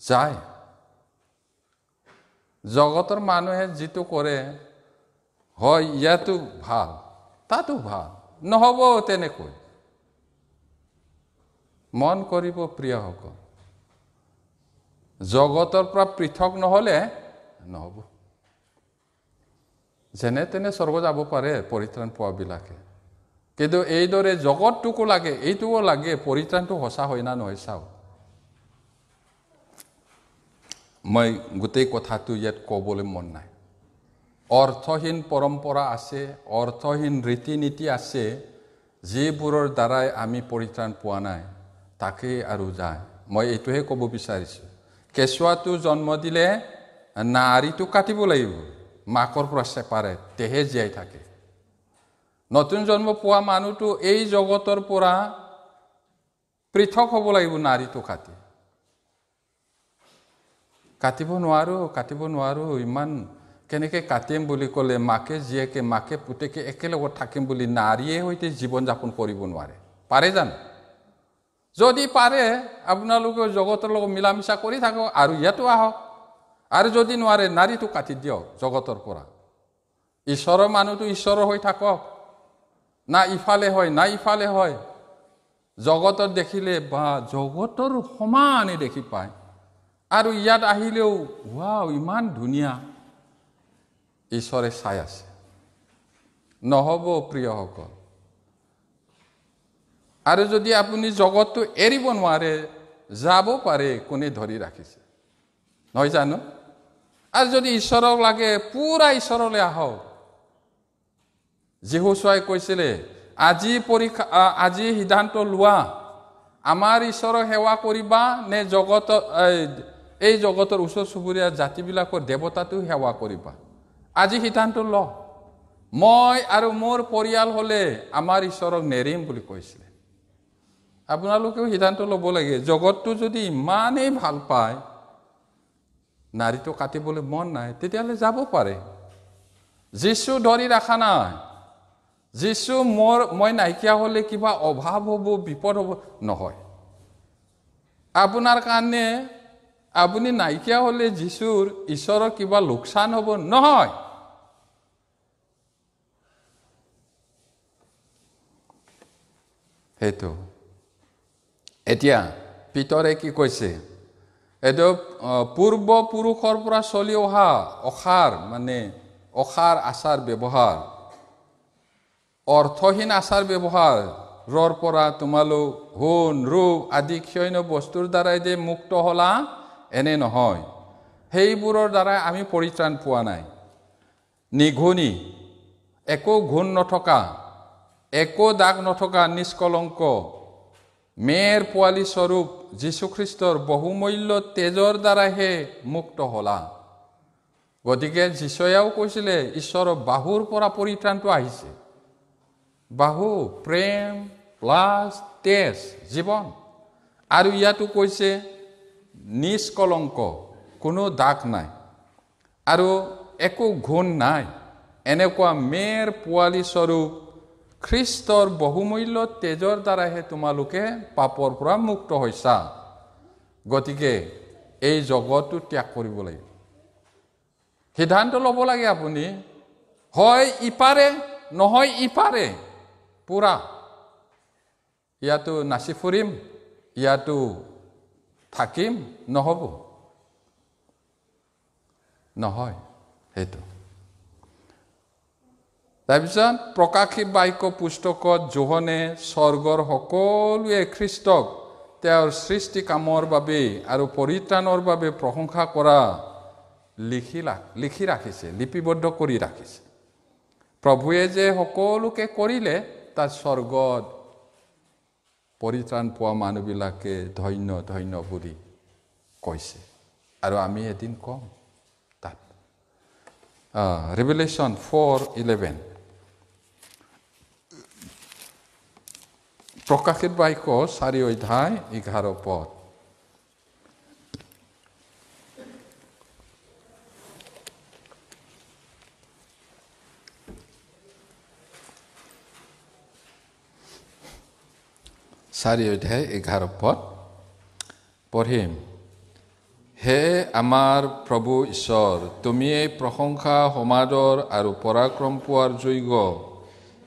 যায় জগতৰ মানুহে যিটো কৰে হয় ইয়াতো ভাল তাতো ভাল নহ'ব তেনেকৈ মন কৰিব প্ৰিয়সকল জগতৰ পৰা পৃথক নহ'লে নহ'ব যেনে তেনে স্বৰ্গ যাব পাৰে পৰিত্ৰাণ পোৱাবিলাকে কিন্তু এইদৰে জগতটোকো লাগে এইটোও লাগে পৰিত্ৰাণটো সঁচা হয় না নহয় চাওক মই গোটেই কথাটো ইয়াত ক'বলৈ মন নাই অৰ্থহীন পৰম্পৰা আছে অৰ্থহীন ৰীতি নীতি আছে যিবোৰৰ দ্বাৰাই আমি পৰিত্ৰাণ পোৱা নাই তাকে আৰু যায় মই এইটোহে ক'ব বিচাৰিছোঁ কেঁচুৱাটো জন্ম দিলে নাড়ীটো কাটিব লাগিব মাকৰ পৰা ছেপাৰেট তেহে জীয়াই থাকে নতুন জন্ম পোৱা মানুহটো এই জগতৰ পৰা পৃথক হ'ব লাগিব নাড়ীটো কাটিব নোৱাৰো ইমান কেনেকৈ কাটিম বুলি ক'লে মাকে জীয়েকে মাকে পুতেকে একেলগত থাকিম বুলি নাৰীয়ে সৈতে জীৱন যাপন কৰিব নোৱাৰে পাৰে জানো যদি পাৰে আপোনালোকে জগতৰ লগত মিলা মিছা কৰি থাকক আৰু ইয়াতো আহক আৰু যদি নোৱাৰে নাৰীটো কাটি দিয়ক জগতৰ পৰা ঈশ্বৰৰ মানুহটো ঈশ্বৰৰ হৈ থাকক না ইফালে হয় না ইফালে হয় জগতৰ দেখিলে বা জগতৰ সমানে দেখি পায় আৰু ইয়াত আহিলেও ৱাও ইমান ধুনীয়া ঈশ্বৰে চাই আছে নহ'ব প্ৰিয়সকল আৰু যদি আপুনি জগতটো এৰিব নোৱাৰে যাব পাৰে কোনে ধৰি ৰাখিছে নহয় জানো আৰু যদি ঈশ্বৰক লাগে পুৰা ঈশ্বৰলৈ আহক যীশুৱাই কৈছিলে আজি সিদ্ধান্ত লোৱা আমাৰ ঈশ্বৰৰ সেৱা কৰিবা নে এই জগতৰ ওচৰ চুবুৰীয়া জাতিবিলাকৰ দেৱতাটো সেৱা কৰিবা আজি সিদ্ধান্ত ল মই আৰু মোৰ পৰিয়াল হলে আমাৰ ঈশ্বৰক নেৰিম বুলি কৈছিলে আপোনালোকেও সিদ্ধান্ত ল'ব লাগে জগতটো যদি ইমানেই ভাল পায় নাৰীটো কাটিবলৈ মন নাই তেতিয়াহ'লে যাব পাৰে যীশু ধৰি ৰাখা নাই যীশু মই নাইকিয়া হলে কিবা অভাৱ হ'ব বিপদ হ'ব নহয় আপোনাৰ কাৰণে আপুনি নাইকিয়া হলে যীশুৰ ঈশ্বৰৰ কিবা লোকচান হ'ব নহয় সেইটো এতিয়া পিতৰে কি কৈছে এইটো পূৰ্বপুৰুষৰ পৰা চলি অহা অসাৰ আচাৰ ব্যৱহাৰ অৰ্থহীন আচাৰ ব্যৱহাৰৰ পৰা তোমালোক সোণ ৰূপ আদি ক্ষয়িষ্ণু বস্তুৰ দ্বাৰাই যে মুক্ত হলা এনে নহয় সেইবোৰৰ দ্বাৰাই আমি পৰিত্ৰাণ পোৱা নাই নিঘুনি একো গুণ নথকা একো দাগ নথকা নিষ্কলংক মেৰ পোৱালী স্বৰূপ যীশুখ্ৰীষ্টৰ বহুমূল্য তেজৰ দ্বাৰাহে মুক্ত হলা গতিকে যীশুৱেও কৈছিলে ঈশ্বৰৰ বাহুৰ পৰা পৰিত্ৰাণটো আহিছে বাহু প্ৰেম প্লাছ তেজ জীৱন আৰু ইয়াতো কৈছে নিষ্কলংক কোনো দাগ নাই আৰু একো গুণ নাই এনেকুৱা মেৰ পোৱালী স্বৰূপ খ্ৰীষ্টৰ বহুমূল্য তেজৰ দ্বাৰাহে তোমালোকে পাপৰ পৰা মুক্ত হৈছা গতিকে এই জগতটো ত্যাগ কৰিব লাগে সিদ্ধান্ত ল'ব লাগে আপুনি হয় ইপাৰে নহয় ইপাৰে পুৰা ইয়াতো নাচি ফুৰিম ইয়াতো থাকিম নহ'ব নহয় সেইটো তাৰপিছত প্ৰকাশিত বাক্য পুস্তকত যোহনে স্বৰ্গৰ সকলোৱে খ্ৰীষ্টক তেওঁৰ সৃষ্টি কামৰ বাবে আৰু পৰিত্ৰাণৰ বাবে প্ৰশংসা কৰা লিখি ৰাখিছে লিপিবদ্ধ কৰি ৰাখিছে প্ৰভুৱে যে সকলোকে কৰিলে তাৰ স্বৰ্গত পৰিত্ৰাণ পোৱা মানুহবিলাকে ধন্য ধন্য বুলি কৈছে আৰু আমি এদিন কম তাত Revelation 4:11 প্ৰকাশিত বাক্য 4:11 পদ পঢ়িম হে আমাৰ প্ৰভু ঈশ্বৰ তুমিয়েই প্ৰশংসা সমাদৰ আৰু পৰাক্ৰম পোৱাৰ যোগ্য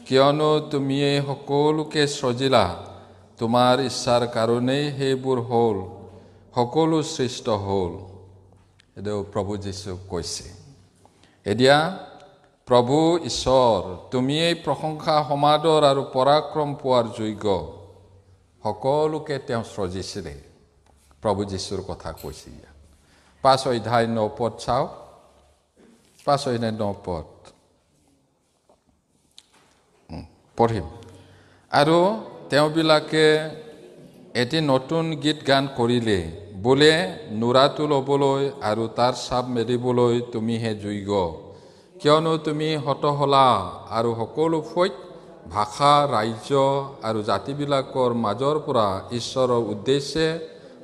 কিয়নো তুমিয়েই সকলোকে সৃজিলা তোমাৰ ইচ্ছাৰ কাৰণেই সেইবোৰ হ'ল সকলো সৃষ্ট হ'ল এইটো প্ৰভু যীশুক কৈছে এতিয়া প্ৰভু ঈশ্বৰ তুমিয়েই প্ৰশংসা সমাদৰ আৰু পৰাক্ৰম পোৱাৰ যোগ্য সকলোকে তেওঁ সৃজিছিলে প্ৰভু যীশুৰ কথা কৈছে 5:9 পদ চাওক 5:9 পদ পঢ়িম আৰু তেওঁবিলাকে এটি নতুন গীত গান কৰিলে বোলে নুৰাটো ল'বলৈ আৰু তাৰ চাপ মেলিবলৈ তুমিহে যোগ্য কিয়নো তুমি হত হলা আৰু সকলো ফৈত ভাষা ৰাজ্য আৰু জাতিবিলাকৰ মাজৰ পৰা ঈশ্বৰৰ উদ্দেশ্যে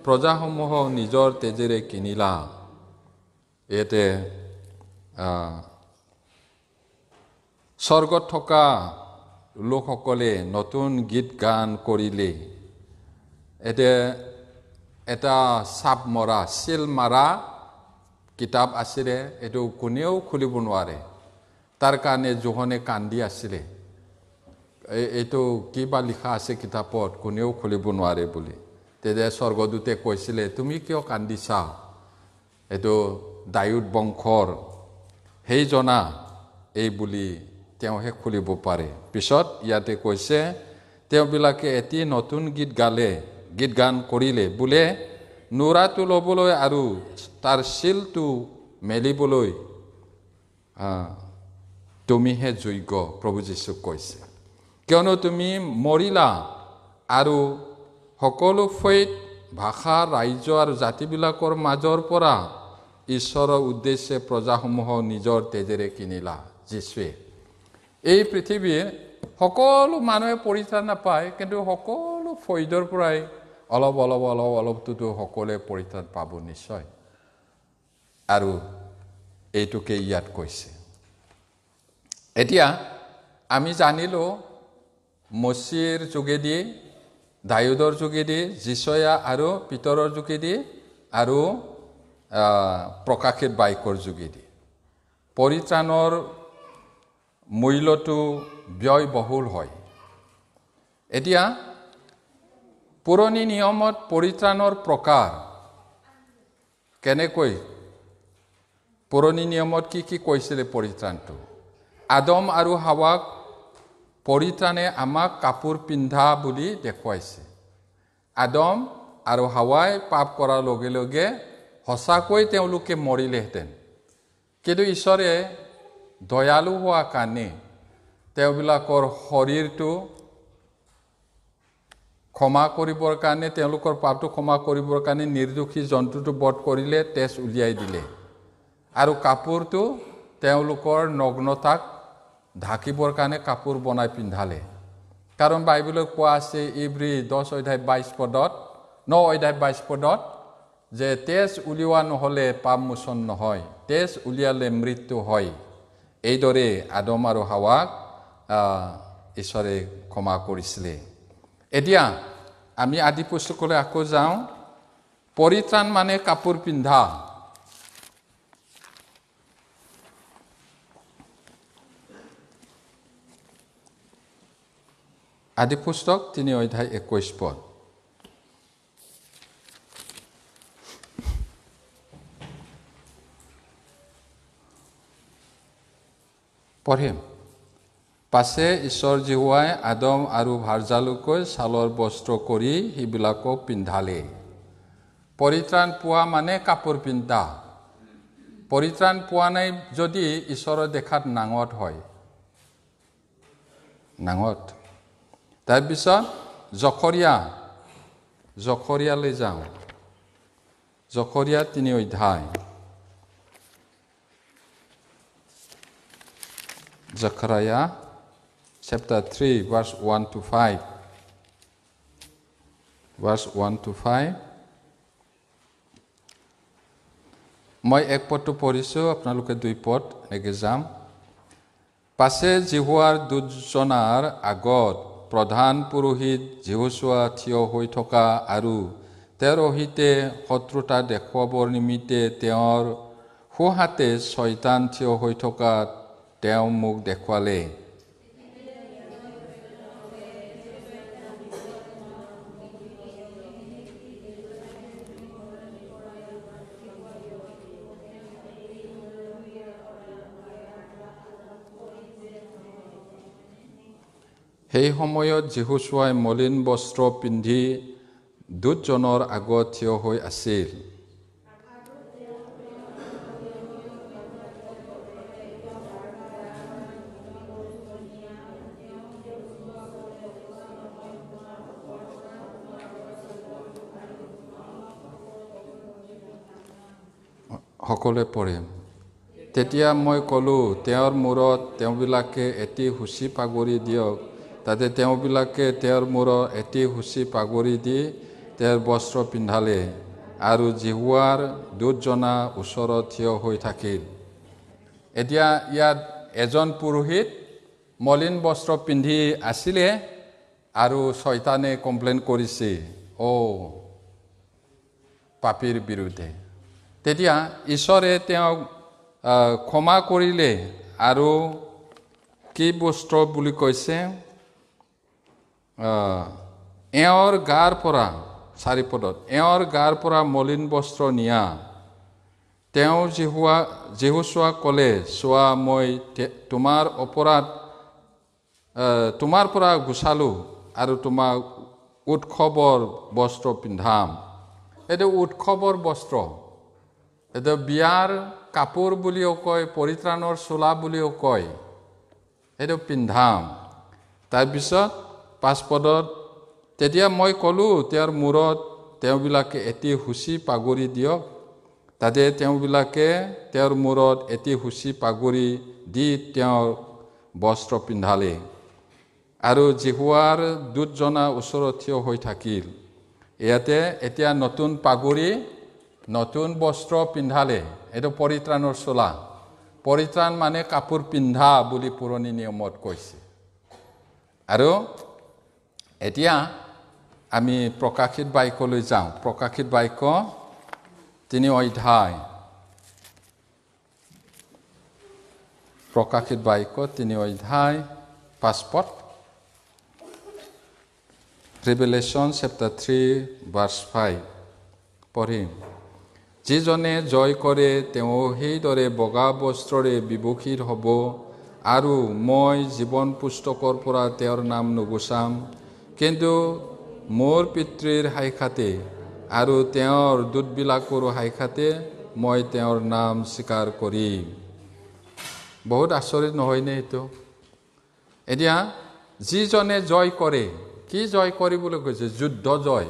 প্ৰজাসমূহক নিজৰ তেজেৰে কিনিলা ইয়াতে স্বৰ্গত থকা লোকসকলে নতুন গীত গান কৰিলে এটা চাপ মৰা চিল মাৰা কিতাপ আছিলে এইটো কোনেও খুলিব নোৱাৰে তাৰ কাৰণে যোহনে কান্দি আছিলে এইটো কিবা লিখা আছে কিতাপত কোনেও খুলিব নোৱাৰে বুলি তেতিয়া স্বৰ্গদূতে কৈছিলে তুমি কিয় কান্দিছা এইটো দায়ুদ বংশৰ সেইজনা এই বুলি তেওঁহে খুলিব পাৰে। পিছত ইয়াতে কৈছে তেওঁবিলাকে এটি নতুন গীত গান কৰিলে বোলে নোৰাটো ল'বলৈ আৰু তাৰ শিলটো মেলিবলৈ তুমিহে যোগ্য, প্ৰভু যীশুক কৈছে। কিয়নো তুমি মৰিলা আৰু সকলো ফৈদ ভাষা ৰাজ্য আৰু জাতিবিলাকৰ মাজৰ পৰা ঈশ্বৰৰ উদ্দেশ্যে প্ৰজাসমূহক নিজৰ তেজেৰে কিনিলা। যীশুৱে এই পৃথিৱীৰ সকলো মানুহে পৰিত্ৰাণ নাপায়, কিন্তু সকলো ফৈদৰ পৰাই অলপটোতো সকলোৱে পৰিত্ৰাণ পাব নিশ্চয়। আৰু এইটোকে ইয়াত কৈছে। এতিয়া আমি জানিলোঁ মচিৰ যোগেদি, দায়ুদৰ যোগেদি, যিচয়া আৰু পিতৰৰ যোগেদি আৰু প্ৰকাশিত বাক্যৰ যোগেদি পৰিত্ৰাণৰ মূল্যটো ব্যয়বহুল হয়। এতিয়া পুৰণি নিয়মত পৰিত্ৰাণৰ প্ৰকাৰ কেনেকৈ, পুৰণি নিয়মত কি কৈছিলে পৰিত্ৰাণটো? আদম আৰু হাৱাক পৰিত্ৰাণে আমাক কাপোৰ পিন্ধা বুলি দেখুৱাইছে। আদম আৰু হাৱাই পাপ কৰাৰ লগে লগে সঁচাকৈ তেওঁলোকে মৰিলেহেঁতেন, কিন্তু ঈশ্বৰে দয়ালু হোৱা কাৰণে তেওঁবিলাকৰ শৰীৰটো ক্ষমা কৰিবৰ কাৰণে, তেওঁলোকৰ পাপটো ক্ষমা কৰিবৰ কাৰণে নিৰ্দোষী জন্তুটো বধ কৰিলে, তেজ উলিয়াই দিলে আৰু কাপোৰটো তেওঁলোকৰ নগ্নতাক ঢাকিবৰ কাৰণে কাপোৰ বনাই পিন্ধালে। কাৰণ বাইবেলত কোৱা আছে ইব্ৰী 9 অধ্যায় 22 পদত যে তেজ উলিওৱা নহ'লে পাপ মোচন নহয়, তেজ উলিয়ালে মৃত্যু হয়। এইদৰে আদম আৰু হাৱাক ঈশ্বৰে ক্ষমা কৰিছিলে। এতিয়া আমি আদি পুস্তকলৈ আকৌ যাওঁ। পৰিত্ৰাণ মানে কাপোৰ পিন্ধা। আদি পুস্তক 3 অধ্যায় 21 পদ। পঢ়িম। পাছে ঈশ্বৰ জিহুৱাই আদম আৰু ভাৰ্জালোকৈ ছালৰ বস্ত্ৰ কৰি সেইবিলাকক পিন্ধালে। পৰিত্ৰাণ পোৱা মানে কাপোৰ পিন্ধা। পৰিত্ৰাণ পোৱা নাই যদি ঈশ্বৰৰ দেখাত নাঙঠ হয়, নাঙঠ। তাৰপিছত জখৰীয়ালৈ যাওঁ। জখৰীয়া 3 অধ্যায়। Zechariah chapter 3 verse 1 to 5. Verse 1 to 5. মই এক পদটো পঢ়িছোঁ, আপোনালোকে 2 পদ এনেকৈ যাম। পাছে জিহুৱাৰ দূতজনাৰ আগত প্ৰধান পুৰোহিত জিহুচোৱা থিয় হৈ থকা আৰু তেওঁৰ সৈতে শত্ৰুতা দেখুৱাবৰ নিমিত্তে তেওঁৰ সোঁহাতে শয়তান থিয় হৈ থকা তেওঁ মোক দেখুৱালে। সেই সময়ত জিহুচোৱাই মলিন বস্ত্ৰ পিন্ধি দূতজনৰ আগত থিয় হৈ আছিল। সকলোৱে পঢ়িম। তেতিয়া মই ক'লোঁ, তেওঁৰ মূৰত তেওঁবিলাকে এটি সুচি পাগুৰি দিয়ক। তাতে তেওঁবিলাকে তেওঁৰ মূৰত এটি সুচি পাগুৰি দি তেওঁৰ বস্ত্ৰ পিন্ধালে আৰু জিহুৱাৰ দূতজনা ওচৰত থিয় হৈ থাকিল। এতিয়া ইয়াত এজন পুৰোহিত মলিন বস্ত্ৰ পিন্ধি আছিলে আৰু শয়তানে কমপ্লেইন কৰিছে পাপীৰ বিৰুদ্ধে। তেতিয়া ঈশ্বৰে তেওঁক ক্ষমা কৰিলে আৰু কি বস্ত্ৰ বুলি কৈছে, এওঁৰ গাৰ পৰা 4 পদত এওঁৰ গাৰ পৰা মলিন বস্ত্ৰ নিয়া তেওঁ যীহুছোৱাক ক'লে, চোৱা, মই তোমাৰ অপৰাধ তোমাৰ পৰা গুচালোঁ আৰু তোমাক উৎসৱৰ বস্ত্ৰ পিন্ধাম। এইটো উৎসৱৰ বস্ত্ৰ, এইটো বিয়াৰ কাপোৰ বুলিও কয়, পৰিত্ৰাণৰ চোলা বুলিও কয়, সেইটো পিন্ধাম। তাৰপিছত 5 পদত, তেতিয়া মই ক'লোঁ, তেওঁৰ মূৰত তেওঁবিলাকে এটি সুচি পাগুৰি দিয়ক। তাতে তেওঁবিলাকে তেওঁৰ মূৰত এটি সুচি পাগুৰি দি তেওঁৰ বস্ত্ৰ পিন্ধালে। আৰু জিহুৱাৰ দূতজনা ওচৰত থিয় হৈ থাকিল। ইয়াতে এতিয়া নতুন পাগুৰি, নতুন বস্ত্ৰ পিন্ধালে। এইটো পৰিত্ৰাণৰ চোলা। পৰিত্ৰাণ মানে কাপোৰ পিন্ধা বুলি পুৰণি নিয়মত কৈছে। আৰু এতিয়া আমি প্ৰকাশিত বাক্যলৈ যাওঁ। প্ৰকাশিত বাক্য 3 অধ্যায়। প্ৰকাশিত বাক্য 3 অধ্যায় 5 পদ। Revelation chapter 3 verse 5 পঢ়িম। যিজনে জয় কৰে তেওঁ সেইদৰে বগা বস্ত্ৰৰে বিভূষিত হ'ব, আৰু মই জীৱন পুস্তকৰ পৰা তেওঁৰ নাম নুগুচাম। কিন্তু মোৰ পিতৃৰ সাক্ষাতে আৰু তেওঁৰ দূতবিলাকৰো সাক্ষাতে মই তেওঁৰ নাম স্বীকাৰ কৰিম। বহুত আচৰিত নহয়নে এইটো? এতিয়া যিজনে জয় কৰে, কি জয় কৰিবলৈ কৈছে? যুদ্ধ জয়।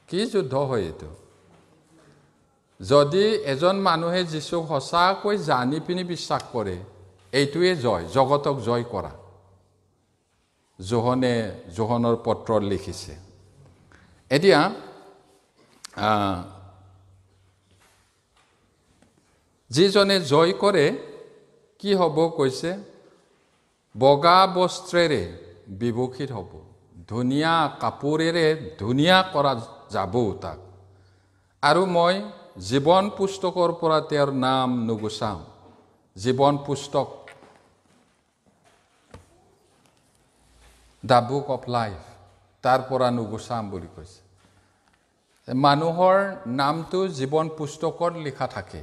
কি যুদ্ধ হয় এইটো? যদি এজন মানুহে যীশুক সঁচাকৈ জানি পিনি বিশ্বাস কৰে, এইটোৱে জয়, জগতক জয় কৰা। যোহনৰ পত্ৰত লিখিছে। এতিয়া যিজনে জয় কৰে কি হ'ব কৈছে? বগা বস্ত্ৰেৰে বিভূষিত হ'ব, ধুনীয়া কাপোৰেৰে ধুনীয়া কৰা যাব তাক। আৰু মই জীৱন পুস্তকৰ পৰা তেওঁৰ নাম নুগুচাম। জীৱন পুস্তক, দ্য বুক অফ লাইফ, তাৰ পৰা নুগুচাম বুলি কৈছে। মানুহৰ নামটো জীৱন পুস্তকত লিখা থাকে,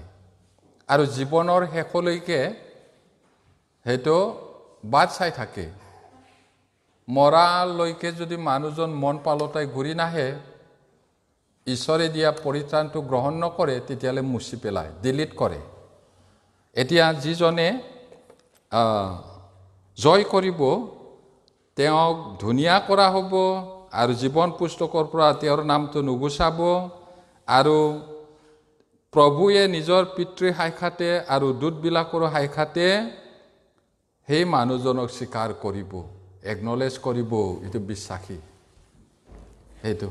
আৰু জীৱনৰ শেষলৈকে সেইটো বাট চাই থাকে। মৰালৈকে যদি মানুহজন মন পালতাই ঘূৰি নাহে, ঈশ্বৰে দিয়া পৰিত্ৰাণটো গ্ৰহণ নকৰে, তেতিয়াহ'লে মুচি পেলায়, ডিলিট কৰে। এতিয়া যিজনে জয় কৰিব তেওঁক ধুনীয়া কৰা হ'ব, আৰু জীৱন পুস্তকৰ পৰা তেওঁৰ নামটো নুগুচাব। আৰু প্ৰভুৱে নিজৰ পিতৃৰ সাক্ষাতে আৰু দূতবিলাকৰ সাক্ষাতে সেই মানুহজনক স্বীকাৰ কৰিব, একনলেজ কৰিব, এইটো বিশ্বাসী। সেইটো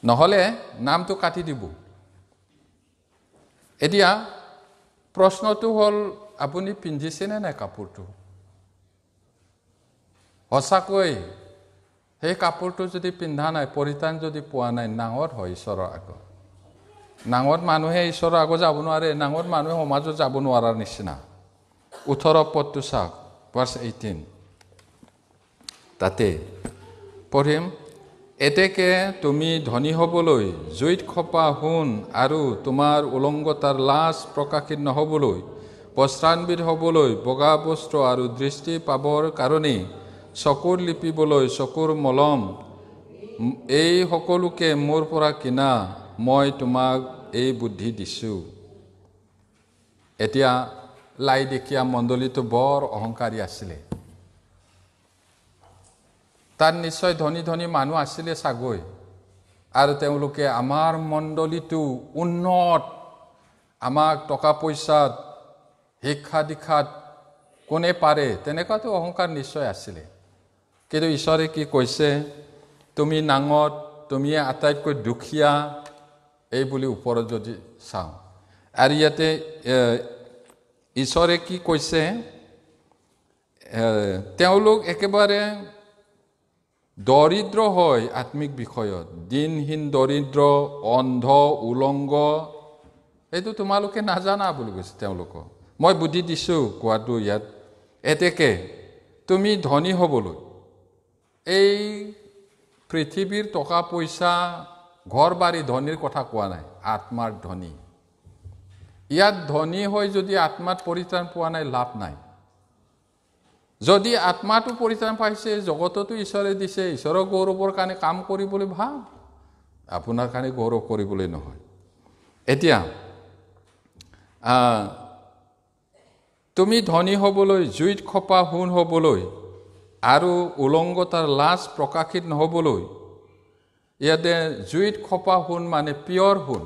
নহ'লে নামটো কাটি দিব। এতিয়া প্ৰশ্নটো হ'ল, আপুনি পিন্ধিছেনে নাই কাপোৰটো? সঁচাকৈ সেই কাপোৰটো যদি পিন্ধা নাই, পৰিত্ৰাণ যদি পোৱা নাই, নাঙত হয় ঈশ্বৰৰ আগত। নাঙত মানুহে ঈশ্বৰৰ আগত যাব নোৱাৰে, নাঙত মানুহে সমাজত যাব নোৱাৰাৰ নিচিনা। 18 পদটো চাওক, ভাৰ্চ 18। তাতে পঢ়িম। এতেকে তুমি ধনী হ'বলৈ জুইত খপা সোণ আৰু তোমাৰ উলংগতাৰ লাজ প্ৰকাশিত নহ'বলৈ, বস্ত্ৰান্বিত হ'বলৈ বগা বস্ত্ৰ আৰু দৃষ্টি পাবৰ কাৰণে চকুৰ লিপিবলৈ চকুৰ মলম, এই সকলোকে মোৰ পৰা কিনা, মই তোমাক এই বুদ্ধি দিছোঁ। এতিয়া লাইদিকিয়া মণ্ডলীটো বৰ অহংকাৰী আছিলে। তাত নিশ্চয় ধনী ধনী মানুহ আছিলে চাগৈ, আৰু তেওঁলোকে আমাৰ মণ্ডলীটো উন্নত, আমাক টকা পইচাত শিক্ষা দীক্ষাত কোনে পাৰে, তেনেকুৱাতো অহংকাৰ নিশ্চয় আছিলে। কিন্তু ঈশ্বৰে কি কৈছে? তুমি নাঙত, তুমি আটাইতকৈ দুখীয়া, এই বুলি ওপৰত যদি চাওঁ। আৰু ইয়াতে ঈশ্বৰে কি কৈছে? তেওঁলোক একেবাৰে দৰিদ্ৰ হয় আত্মিক বিষয়ত, দিনহীন দৰিদ্ৰ, অন্ধ, উলংগ, এইটো তোমালোকে নাজানা বুলি কৈছে তেওঁলোকক। মই বুদ্ধি দিছোঁ কোৱাটো ইয়াত। এতেকে তুমি ধনী হ'বলৈ, এই পৃথিৱীৰ টকা পইচা ঘৰ বাৰী ধনীৰ কথা কোৱা নাই, আত্মাৰ ধনী। ইয়াত ধনী হৈ যদি আত্মাত পৰিত্ৰাণ পোৱা নাই, লাভ নাই। যদি আত্মাটো পৰিত্ৰাণ পাইছে, জগততো ঈশ্বৰে দিছে, ঈশ্বৰৰ গৌৰৱৰ কাৰণে কাম কৰিবলৈ ভাল, আপোনাৰ কাৰণে গৌৰৱ কৰিবলৈ নহয়। এতিয়া তুমি ধনী হ'বলৈ, জুইত খপা সোণ হ'বলৈ আৰু উলংগতাৰ লাজ প্ৰকাশিত নহ'বলৈ, ইয়াতে জুইত খপা সোণ মানে পিয়ৰ সোণ।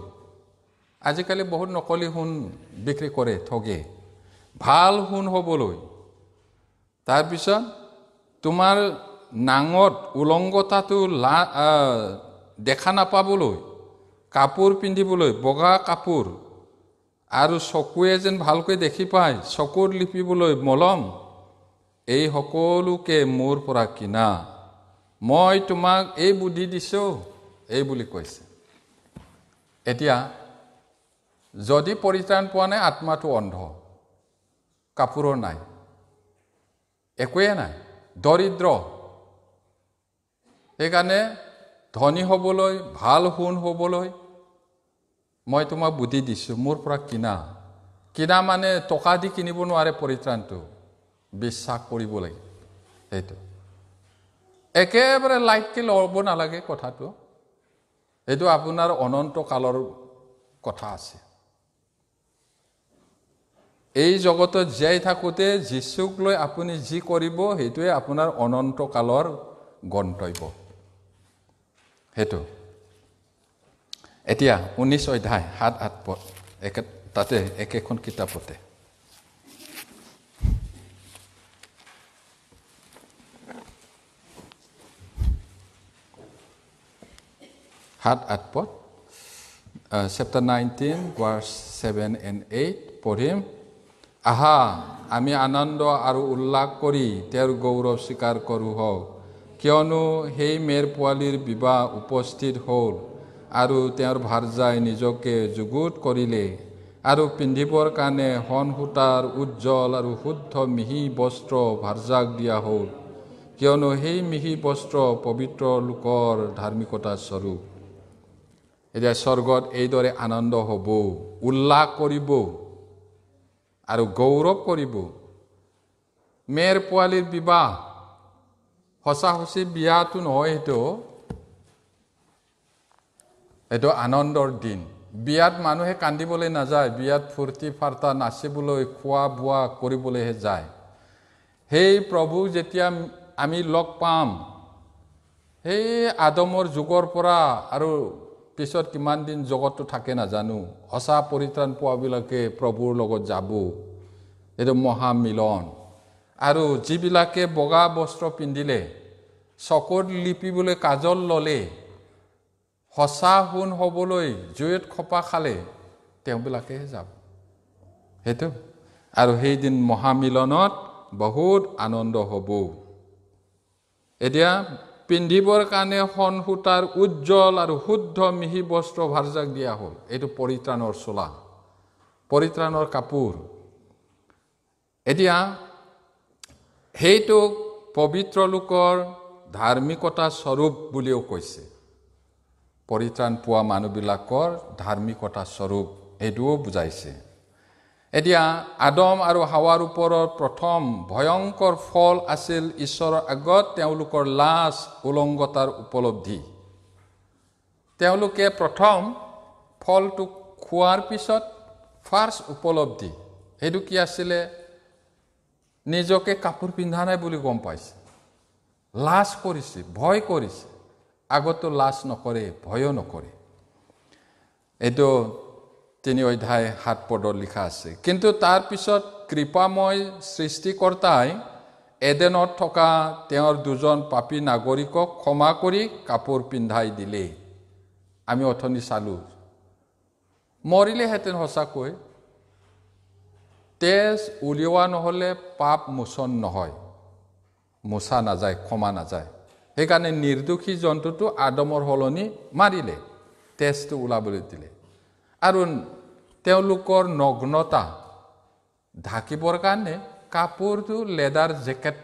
আজিকালি বহুত নকলি সোণ বিক্ৰী কৰে, ঠগে। ভাল সোণ হ'বলৈ, তাৰপিছত তোমাৰ নাঙত উলংগতাটো দেখা নাপাবলৈ, কাপোৰ পিন্ধিবলৈ বগা কাপোৰ, আৰু চকুৱে যেন ভালকৈ দেখি পায়, চকুত লিপিবলৈ মলম, এই সকলোকে মোৰ পৰা কিনা, মই তোমাক এই বুদ্ধি দিছোঁ, এই বুলি কৈছে। এতিয়া যদি পৰিত্ৰাণ পোৱা নাই, আত্মাটো অন্ধ, কাপোৰৰ নাই, একোৱে নাই, দৰিদ্ৰ। সেইকাৰণে ধনী হ'বলৈ, ভাল সোণ হ'বলৈ মই তোমাক বুদ্ধি দিছোঁ, মোৰ পৰা কিনা। কিনা মানে টকা দি কিনিব নোৱাৰে পৰিত্ৰাণটো, বিশ্বাস কৰিব লাগে। সেইটো একেবাৰে লাইটকৈ ল'ব নালাগে কথাটো, এইটো আপোনাৰ অনন্ত কালৰ কথা আছে। এই জগতত জীয়াই থাকোঁতে যীশুক লৈ আপুনি যি কৰিব, সেইটোৱে আপোনাৰ অনন্ত কালৰ গন্তব্য। সেইটো এতিয়া 19 অধ্যায় 7-8 পদ, তাতে একেখন কিতাপতে। Chapter 19, verse 7 and 8 পঢ়িম। আহা, আমি আনন্দ আৰু উল্লাস কৰি তেওঁৰ গৌৰৱ স্বীকাৰ কৰোঁ হওক, কিয়নো সেই মেৰ পোৱালীৰ বিবাহ উপস্থিত হ'ল, আৰু তেওঁৰ ভাৰ্যাই নিজকে যুগুত কৰিলে, আৰু পিন্ধিবৰ কাৰণে শণ সূতাৰ উজ্জ্বল আৰু শুদ্ধ মিহি বস্ত্ৰ ভাৰ্যাক দিয়া হ'ল, কিয়নো সেই মিহি বস্ত্ৰ পবিত্ৰ লোকৰ ধাৰ্মিকতাৰ স্বৰূপ। এতিয়া স্বৰ্গত এইদৰে আনন্দ হ'ব, উল্লাস কৰিব আৰু গৌৰৱ কৰিব। মেৰ পোৱালীৰ বিবাহ সঁচা সঁচি বিয়াটো নহয়, এইটো আনন্দৰ দিন। বিয়াত মানুহে কান্দিবলৈ নাযায়, বিয়াত ফূৰ্তি ফাৰ্তা নাচিবলৈ, খোৱা বোৱা কৰিবলৈহে যায়। সেই প্ৰভু যেতিয়া আমি লগ পাম, সেই আদমৰ যুগৰ পৰা আৰু পিছত কিমান দিন জগতটো থাকে নাজানো, সঁচা পৰিত্ৰাণ পোৱাবিলাকে প্ৰভুৰ লগত যাব, এইটো মহামিলন। আৰু যিবিলাকে বগা বস্ত্ৰ পিন্ধিলে, চকুত লিপিবলৈ কাজল ল'লে, সঁচা সোণ হ'বলৈ জুইত খপা খালে, তেওঁবিলাকেহে যাব। সেইটো আৰু সেইদিন মহামিলনত বহুত আনন্দ হ'ব। এতিয়া পিন্ধিবৰ কাৰণে শণ সূতাৰ উজ্জ্বল আৰু শুদ্ধ মিহি বস্ত্ৰ ভাৰ্যাক দিয়া হ'ল, এইটো পৰিত্ৰাণৰ চোলা, পৰিত্ৰাণৰ কাপোৰ। এতিয়া সেইটোক পবিত্ৰ লোকৰ ধাৰ্মিকতা স্বৰূপ বুলিও কৈছে। পৰিত্ৰাণ পোৱা মানুহবিলাকৰ ধাৰ্মিকতা স্বৰূপ, এইটোও বুজাইছে। এতিয়া আদম আৰু হাৱাৰ ওপৰত প্ৰথম ভয়ংকৰ ফল আছিল ঈশ্বৰৰ আগত তেওঁলোকৰ লাজ উলংগতাৰ উপলব্ধি। তেওঁলোকে প্ৰথম ফলটো খোৱাৰ পিছত ফাৰ্ষ্ট উপলব্ধি, সেইটো কি আছিলে? নিজকে কাপোৰ পিন্ধা নাই বুলি গম পাইছে, লাজ কৰিছে, ভয় কৰিছে। আগতো লাজ নকৰে, ভয়ো নকৰে। এইটো 3 অধ্যায় 7 পদত লিখা আছে। কিন্তু তাৰ পিছত কৃপাময় সৃষ্টিকৰ্তাই এডেনত থকা তেওঁৰ 2জন পাপী নাগৰিকক ক্ষমা কৰি কাপোৰ পিন্ধাই দিলে। আমি অথনি চালোঁ, মৰিলেহেঁতেন সঁচাকৈ, তেজ উলিওৱা নহ'লে পাপ মোচন নহয়, মোচা নাযায়, ক্ষমা নাযায়। সেইকাৰণে নিৰ্দোষী জন্তুটো আদমৰ সলনি মাৰিলে, তেজটো ওলাবলৈ দিলে। আৰু তেওঁলোকৰ নগ্নতা ঢাকিবৰ কাৰণে কাপোৰটো লেডাৰ জেকেট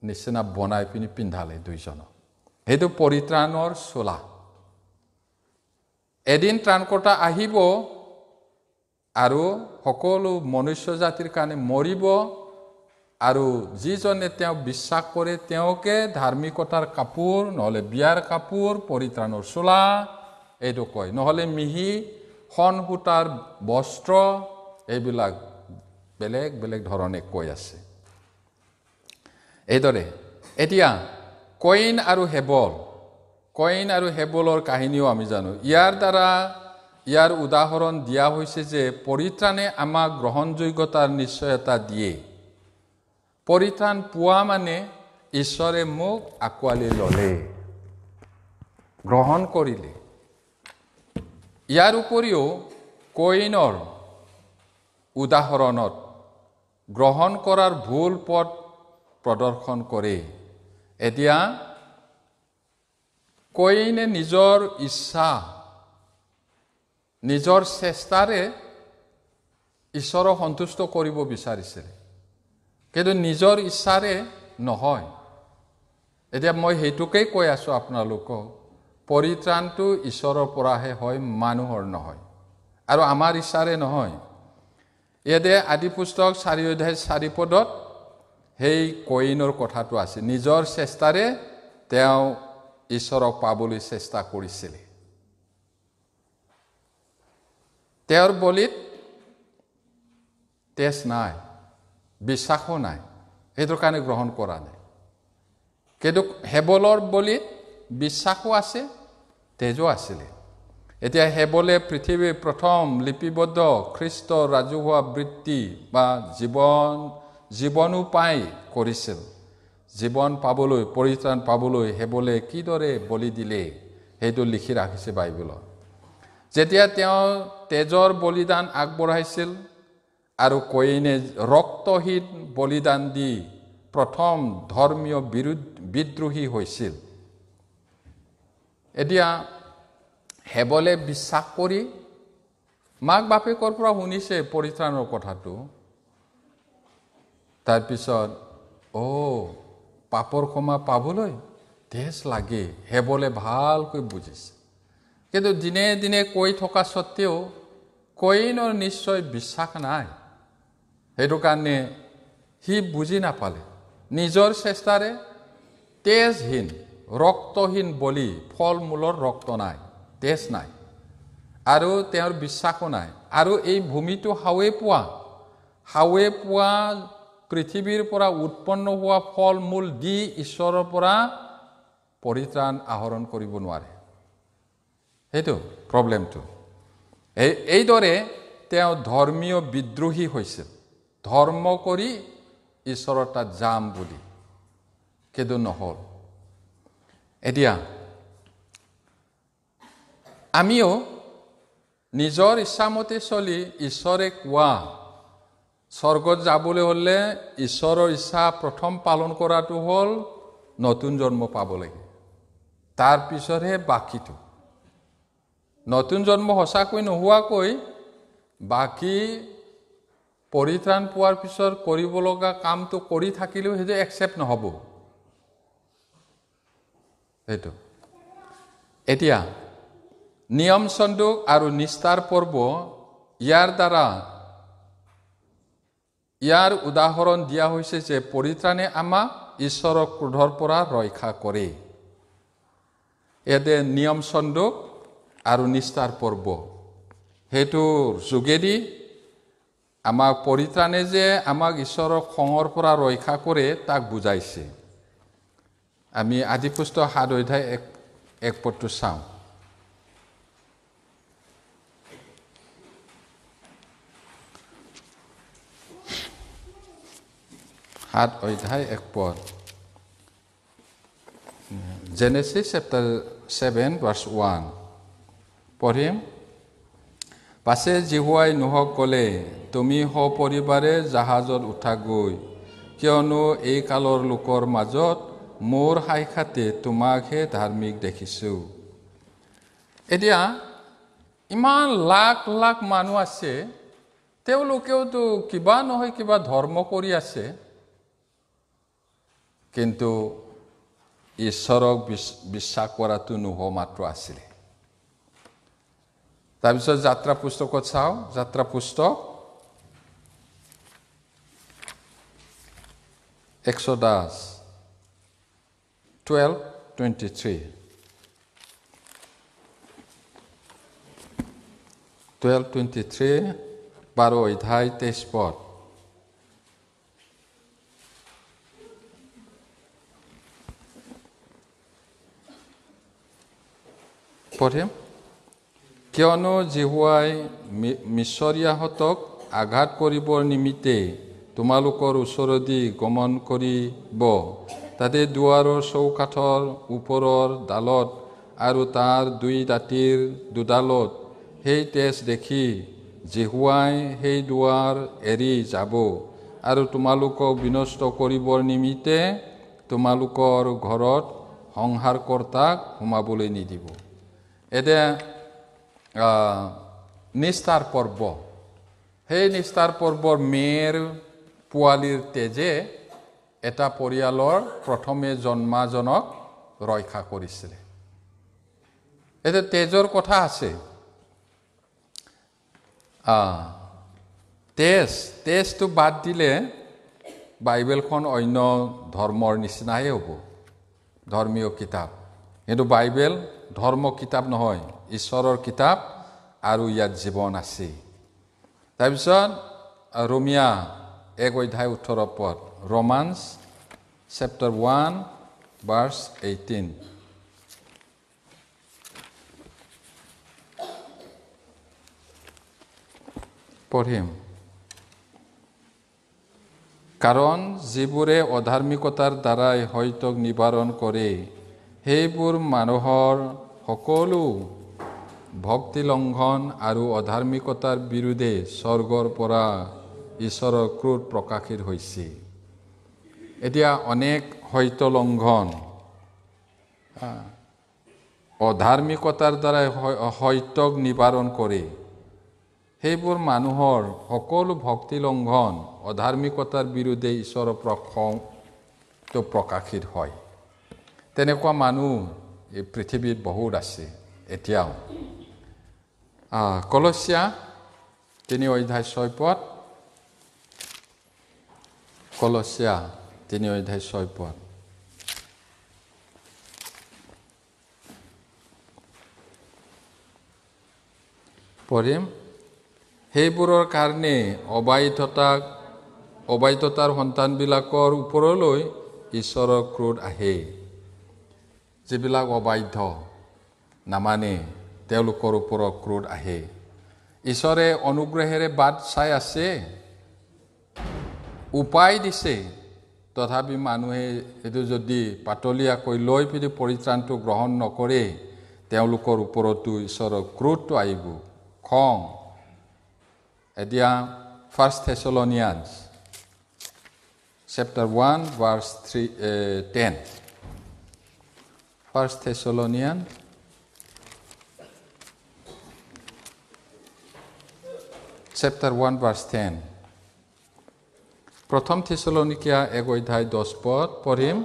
নিচিনা বনাই পিনি পিন্ধালে 2জনক। সেইটো পৰিত্ৰাণৰ চোলা। এদিন ত্ৰাণকৰ্তা আহিব, আৰু সকলো মনুষ্য জাতিৰ কাৰণে মৰিব আৰু যিজনে তেওঁ বিশ্বাস কৰে তেওঁকে ধাৰ্মিকতাৰ কাপোৰ নহলে বিয়াৰ কাপোৰ পৰিত্ৰাণৰ চোলা এইটো কয় নহলে মিহি শণ সূতাৰ বস্ত্ৰ এইবিলাক বেলেগ বেলেগ ধৰণে কৈ আছে এইদৰে এতিয়া কয়িন আৰু হেবলৰ কাহিনীও আমি জানো ইয়াৰ উদাহৰণ দিয়া হৈছে যে পৰিত্ৰাণে আমাক গ্ৰহণযোগ্যতাৰ নিশ্চয়তা দিয়ে পৰিত্ৰাণ পোৱা মানে ঈশ্বৰে মোক আঁকোৱালি ল'লে গ্ৰহণ কৰিলে ইয়াৰ উপৰিও কয়িনৰ উদাহৰণত গ্ৰহণ কৰাৰ ভুল পথ প্ৰদৰ্শন কৰে এতিয়া কয়িনে নিজৰ ইচ্ছা নিজৰ চেষ্টাৰে ঈশ্বৰক সন্তুষ্ট কৰিব বিচাৰিছিল কিন্তু নিজৰ ইচ্ছাৰে নহয় এতিয়া মই হেতুকেই কৈ আছো আপোনালোকক পৰিত্ৰাণটো ঈশ্বৰৰ পৰাহে হয় মানুহৰ নহয় আৰু আমাৰ ইচ্ছাৰে নহয় ইয়াতে আদি পুস্তক 4 অধ্যায় 4 পদত সেই কয়িনৰ কথাটো আছে নিজৰ চেষ্টাৰে তেওঁ ঈশ্বৰক পাবলৈ চেষ্টা কৰিছিল তেওঁৰ বলিত তেজ নাই বিশ্বাসো নাই এইটোৰ কাৰণে গ্ৰহণ কৰা নাই কিন্তু হেবলৰ বলিত বিশ্বাসো আছে তেজো আছিলে এতিয়া হেবলে পৃথিৱীৰ প্ৰথম লিপিবদ্ধ খ্ৰীষ্ট ৰাজহুৱা বৃত্তি বা জীৱনোপায় কৰিছিল জীৱন পাবলৈ পৰিত্ৰাণ পাবলৈ হেবলে কিদৰে বলি দিলে সেইটো লিখি ৰাখিছে বাইবেলত যেতিয়া তেওঁ তেজৰ বলিদান আগবঢ়াইছিল আৰু কয়িনে ৰক্তহীন বলিদান দি প্ৰথম ধৰ্মীয় বিদ্ৰোহী হৈছিল এতিয়া হেবলে বিশ্বাস কৰি মাক বাপেকৰ পৰা শুনিছে পৰিত্ৰাণৰ কথাটো তাৰপিছত পাপৰ ক্ষমা পাবলৈ তেজ লাগে হেবলে ভালকৈ বুজিছে কিন্তু দিনে দিনে কৈ থকা সত্ত্বেও কয়িনৰ নিশ্চয় বিশ্বাস নাই সেইটো কাৰণে সি বুজি নাপালে নিজৰ চেষ্টাৰে তেজহীন ৰক্তহীন বলি ফল মূলৰ ৰক্ত নাই তেজ নাই আৰু তেওঁৰ বিশ্বাসো নাই আৰু এই ভূমিটো হাৱে পোৱা পৃথিৱীৰ পৰা উৎপন্ন হোৱা ফল মূল দি ঈশ্বৰৰ পৰা পৰিত্ৰাণ আহৰণ কৰিব নোৱাৰে সেইটো প্ৰব্লেমটো এইদৰে তেওঁ ধৰ্মীয় বিদ্ৰোহী হৈছিল ধৰ্ম কৰি ঈশ্বৰৰ তাত যাম বুলি কিন্তু নহল এতিয়া আমিও নিজৰ ইচ্ছামতে চলি ঈশ্বৰে কোৱা স্বৰ্গত যাবলৈ হলে ঈশ্বৰৰ ইচ্ছা প্ৰথম পালন কৰাটো হ'ল নতুন জন্ম পাব লাগে তাৰ পিছতহে বাকীটো নতুন জন্ম সঁচাকৈ নোহোৱাকৈ বাকী পৰিত্ৰাণ পোৱাৰ পিছত কৰিব লগা কামটো কৰি থাকিলেও সেইটো একচেপ্ট নহব সেইটো এতিয়া নিয়ম সন্দুক আৰু নিষ্ঠাৰ পৰ্ব ইয়াৰ উদাহৰণ দিয়া হৈছে যে পৰিত্ৰাণে আমাক ঈশ্বৰৰ ক্ৰোধৰ পৰা ৰক্ষা কৰে ইয়াতে নিয়ম সন্দুক আৰু নিষ্ঠাৰ পৰ্ব সেইটোৰ যোগেদি আমাক পৰিত্ৰাণে যে আমাক ঈশ্বৰৰ খঙৰ পৰা ৰক্ষা কৰে তাক বুজাইছে আমি আদি পুস্তক 7 অধ্যায় 1 পদটো চাওঁ 7 অধ্যায় 1 পদ Genesis chapter 7 verse 1 পঢ়িম পাছে জিহুৱাই নোহক ক'লে তুমি সপৰিবাৰে জাহাজত উঠা গৈ কিয়নো এই কালৰ লোকৰ মাজত মোৰ সাক্ষাতে তোমাকহে ধাৰ্মিক দেখিছো এতিয়া ইমান লাখ লাখ মানুহ আছে তেওঁলোকেওতো কিবা নহয় কিবা ধৰ্ম কৰি আছে কিন্তু ঈশ্বৰক বিশ্বাস কৰাটো নোহোৱা মাত্ৰ আছিল তাৰপিছত যাত্ৰা পুস্তকত চাওঁ যাত্ৰা পুস্তক Exodus 12:23 12 অধ্যায় 23 পদ পঢ়িম কিয়নো জিহুৱাই মিছৰীয়াহঁতক আঘাত কৰিবৰ নিমিত্তে তোমালোকৰ ওচৰেদি গমন কৰিব তাতে দুৱাৰৰ চৌকাঠৰ ওপৰৰ ডালত আৰু তাৰ দুই দাঁতিৰ দুডালত সেই তেজ দেখি জিহুৱাই সেই দুৱাৰ এৰি যাব আৰু তোমালোকক বিনষ্ট কৰিবৰ নিমিত্তে তোমালোকৰ ঘৰত সংহাৰকৰ্তাক সোমাবলৈ নিদিব এতিয়া নিস্তাৰ পৰ্ব সেই নিস্তাৰ পৰ্বৰ মেৰ পোৱালীৰ তেজে এটা পৰিয়ালৰ প্ৰথমে জন্মাজনক ৰক্ষা কৰিছিলে এটা তেজৰ কথা আছে তেজটো বাদ দিলে বাইবেলখন অন্য ধৰ্মৰ নিচিনাহে হ'ব ধৰ্মীয় কিতাপ কিন্তু বাইবেল ধৰ্ম কিতাপ নহয় ঈশ্বৰৰ কিতাপ আৰু ইয়াত জীৱন আছে তাৰপিছত ৰোমিয়া 1:18 পদ Romans chapter 1 verse 18 পঢ়িম কাৰণ যিবোৰে অধাৰ্মিকতাৰ দ্বাৰাই হয়তক নিবাৰণ কৰে সেইবোৰ মানুহৰ সকলো ভক্তি লংঘন আৰু অধাৰ্মিকতাৰ বিৰুদ্ধে স্বৰ্গৰ পৰা ঈশ্বৰৰ ক্ৰোধ প্ৰকাশিত হৈছে এতিয়া অনেক হয়ত লংঘন অধাৰ্মিকতাৰ দ্বাৰাই হয়তক নিবাৰণ কৰে সেইবোৰ মানুহৰ সকলো ভক্তি লংঘন অধাৰ্মিকতাৰ বিৰুদ্ধে ঈশ্বৰৰ খংটো প্ৰকাশিত হয় তেনেকুৱা মানুহ এই পৃথিৱীত বহুত আছে এতিয়াও কলস্যা 3:6 পদ কলস্যা 3:6 পদ পঢ়িম সেইবোৰৰ কাৰণে অবাধ্যতাৰ সন্তানবিলাকৰ ওপৰলৈ ঈশ্বৰৰ ক্ৰোধ আহে যিবিলাক অবাধ্য নামানে তেওঁলোকৰ ওপৰত ক্ৰোধ আহে ঈশ্বৰে অনুগ্ৰহেৰে বাট চাই আছে উপায় দিছে তথাপি মানুহে এইটো যদি পাতলীয়াকৈ লৈ পিনি পৰিত্ৰাণটো গ্ৰহণ নকৰে তেওঁলোকৰ ওপৰতো ঈশ্বৰৰ ক্ৰোধটো আহিব খং এতিয়া 1 Thessalonians chapter 1 verse 10 1 Thessalonians chapter 1 verse 10 প্ৰথম থেছালনিকিয়া 1:10 পদ পঢ়িম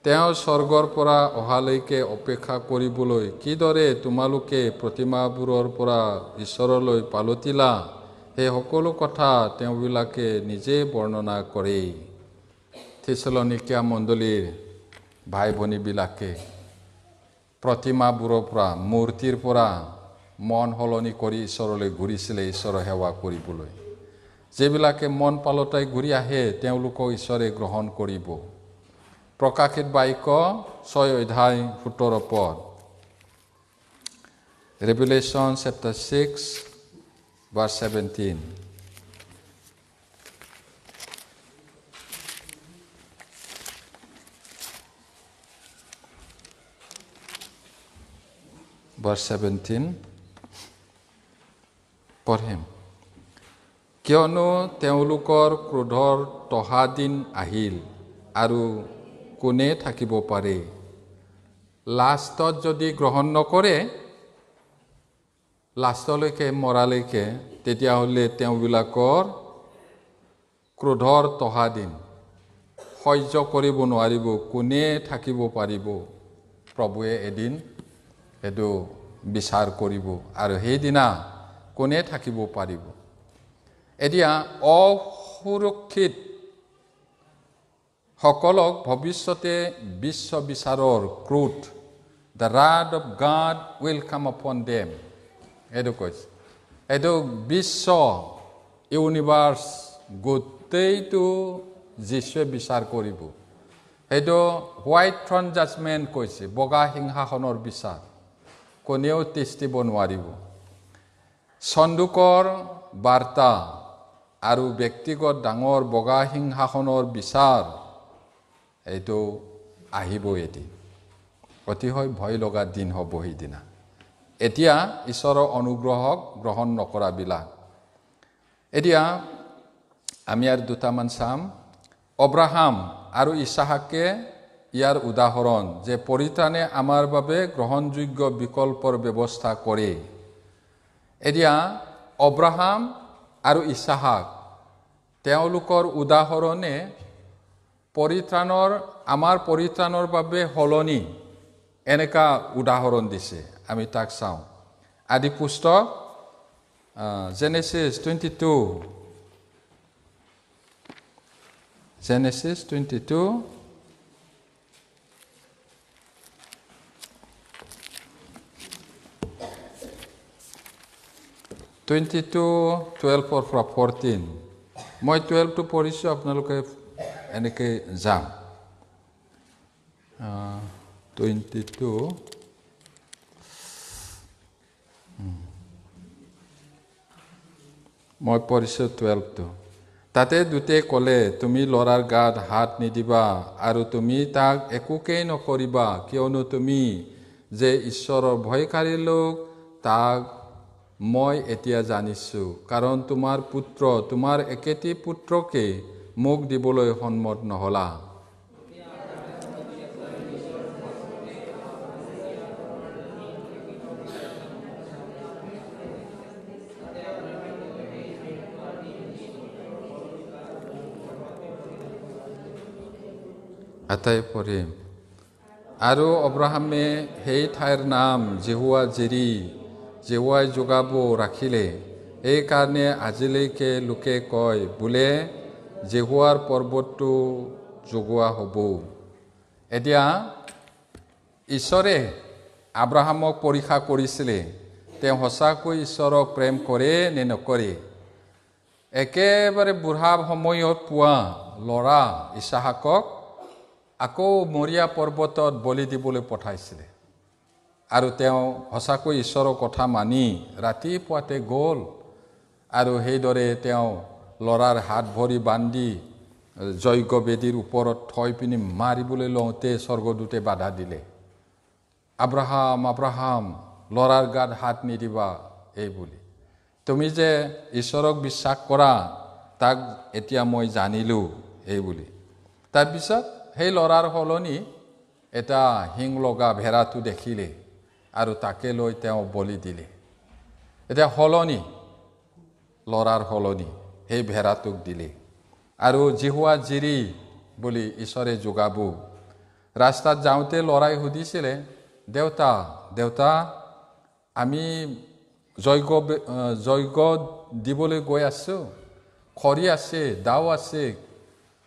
তেওঁ স্বৰ্গৰ পৰা অহালৈকে অপেক্ষা কৰিবলৈ কিদৰে তোমালোকে প্ৰতিমাবোৰৰ পৰা ঈশ্বৰলৈ পালতিলা সেই সকলো কথা তেওঁবিলাকে নিজে বৰ্ণনা কৰে থেছালনিকিয়া মণ্ডলীৰ ভাই ভনীবিলাকে প্ৰতিমাবোৰৰ পৰা মূৰ্তিৰ পৰা মন সলনি কৰি ঈশ্বৰলৈ ঘূৰিছিলে ঈশ্বৰৰ সেৱা কৰিবলৈ যিবিলাকে মন পালতাই ঘূৰি আহে তেওঁলোকক ঈশ্বৰে গ্ৰহণ কৰিব প্ৰকাশিত বাক্য 6:17 পদ Revelation chapter 6 verse 17 verse 17 পঢ়িম কিয়নো তেওঁলোকৰ ক্ৰোধৰ তহা দিন আহিল আৰু কোনে থাকিব পাৰে লাষ্টত যদি গ্ৰহণ নকৰে লাষ্টলৈকে মৰালৈকে তেতিয়াহ'লে তেওঁবিলাকৰ ক্ৰোধৰ তহা দিন সহ্য কৰিব নোৱাৰিব কোনে থাকিব পাৰিব প্ৰভুৱে এদিন এইটো বিচাৰ কৰিব আৰু সেইদিনা কোনে থাকিব পাৰিব এতিয়া অসুৰক্ষিত সকলক ভৱিষ্যতে বিশ্ব বিচাৰৰ ক্ৰোধ the wrath of God will come upon them এইটো কৈছে এইটো বিশ্ব ইউনিভাৰ্স গোটেইটো যিশুৱে বিচাৰ কৰিব এইটো হোৱাইট থ্ৰন জাজমেণ্ট কৈছে বগা সিংহাসনৰ বিচাৰ কোনেও তিষ্ঠিব নোৱাৰিব সন্দুকৰ বাৰ্তা আৰু ব্যক্তিগত ডাঙৰ বগা সিংহাসনৰ বিচাৰ এইটো আহিব এদিন অতিশয় ভয় লগা দিন হ'ব সেইদিনা এতিয়া ঈশ্বৰৰ অনুগ্ৰহক গ্ৰহণ নকৰাবিলাক এতিয়া আমি আৰু দুটামান চাম অব্ৰাহাম আৰু ইছাহাকে ইয়াৰ উদাহৰণ যে পৰিত্ৰাণে আমাৰ বাবে গ্ৰহণযোগ্য বিকল্পৰ ব্যৱস্থা কৰে এতিয়া অব্ৰাহাম আৰু ইছাহাক তেওঁলোকৰ উদাহৰণে আমাৰ পৰিত্ৰাণৰ বাবে সলনি এনেকা উদাহৰণ দিছে আমি তাক চাওঁ আদি পুস্তক Genesis 22 12 পৰা 14 মই 12 টো পঢ়িছোঁ আপোনালোকে এনেকৈ যাম 22 মই পঢ়িছোঁ 12 টো তাতে দুতে ক'লে তুমি ল'ৰাৰ গাত হাত নিদিবা আৰু তুমি তাক একোকেই নকৰিবা কিয়নো তুমি যে ঈশ্বৰৰ ভয়কাৰী লোক তাক মই এতিয়া জানিছোঁ কাৰণ তোমাৰ পুত্ৰ তোমাৰ একেটি পুত্ৰকে মোক দিবলৈ সন্মত নহলা আটাই পঢ়িম আৰু অব্ৰাহামে সেই ঠাইৰ নাম জেহুৱা জিৰি জেহুৱাই যোগাব ৰাখিলে এইকাৰণে আজিলৈকে লোকে কয় বোলে জেহুৱাৰ পৰ্বতটো যোগোৱা হ'ব এতিয়া ঈশ্বৰে আব্ৰাহামক পৰীক্ষা কৰিছিলে তেওঁ সঁচাকৈ ঈশ্বৰক প্ৰেম কৰে নে নকৰে একেবাৰে বুঢ়া সময়ত পোৱা ল'ৰা ইছাহাকক আকৌ মৰিয়া পৰ্বতত বলি দিবলৈ পঠাইছিলে আৰু তেওঁ সঁচাকৈ ঈশ্বৰৰ কথা মানি ৰাতিপুৱাতে গ'ল আৰু সেইদৰে তেওঁ ল'ৰাৰ হাত ভৰি বান্ধি যজ্ঞবেদীৰ ওপৰত থৈ পিনি মাৰিবলৈ লওঁতে স্বৰ্গদূতে বাধা দিলে আব্ৰাহাম আব্ৰাহাম ল'ৰাৰ গাত হাত নিদিবা এই বুলি তুমি যে ঈশ্বৰক বিশ্বাস কৰা তাক এতিয়া মই জানিলোঁ এই বুলি তাৰপিছত সেই ল'ৰাৰ সলনি এটা হিং লগা ভেড়াটো দেখিলে আৰু তাকে লৈ তেওঁ বলি দিলে এতিয়া সলনি ল'ৰাৰ সলনি সেই ভেড়াটোক দিলে আৰু জিহুৱা জিৰি বুলি ঈশ্বৰে যোগাব ৰাস্তাত যাওঁতে ল'ৰাই সুধিছিলে দেউতা আমি যজ্ঞ দিবলৈ গৈ আছোঁ খৰি আছে দাও আছে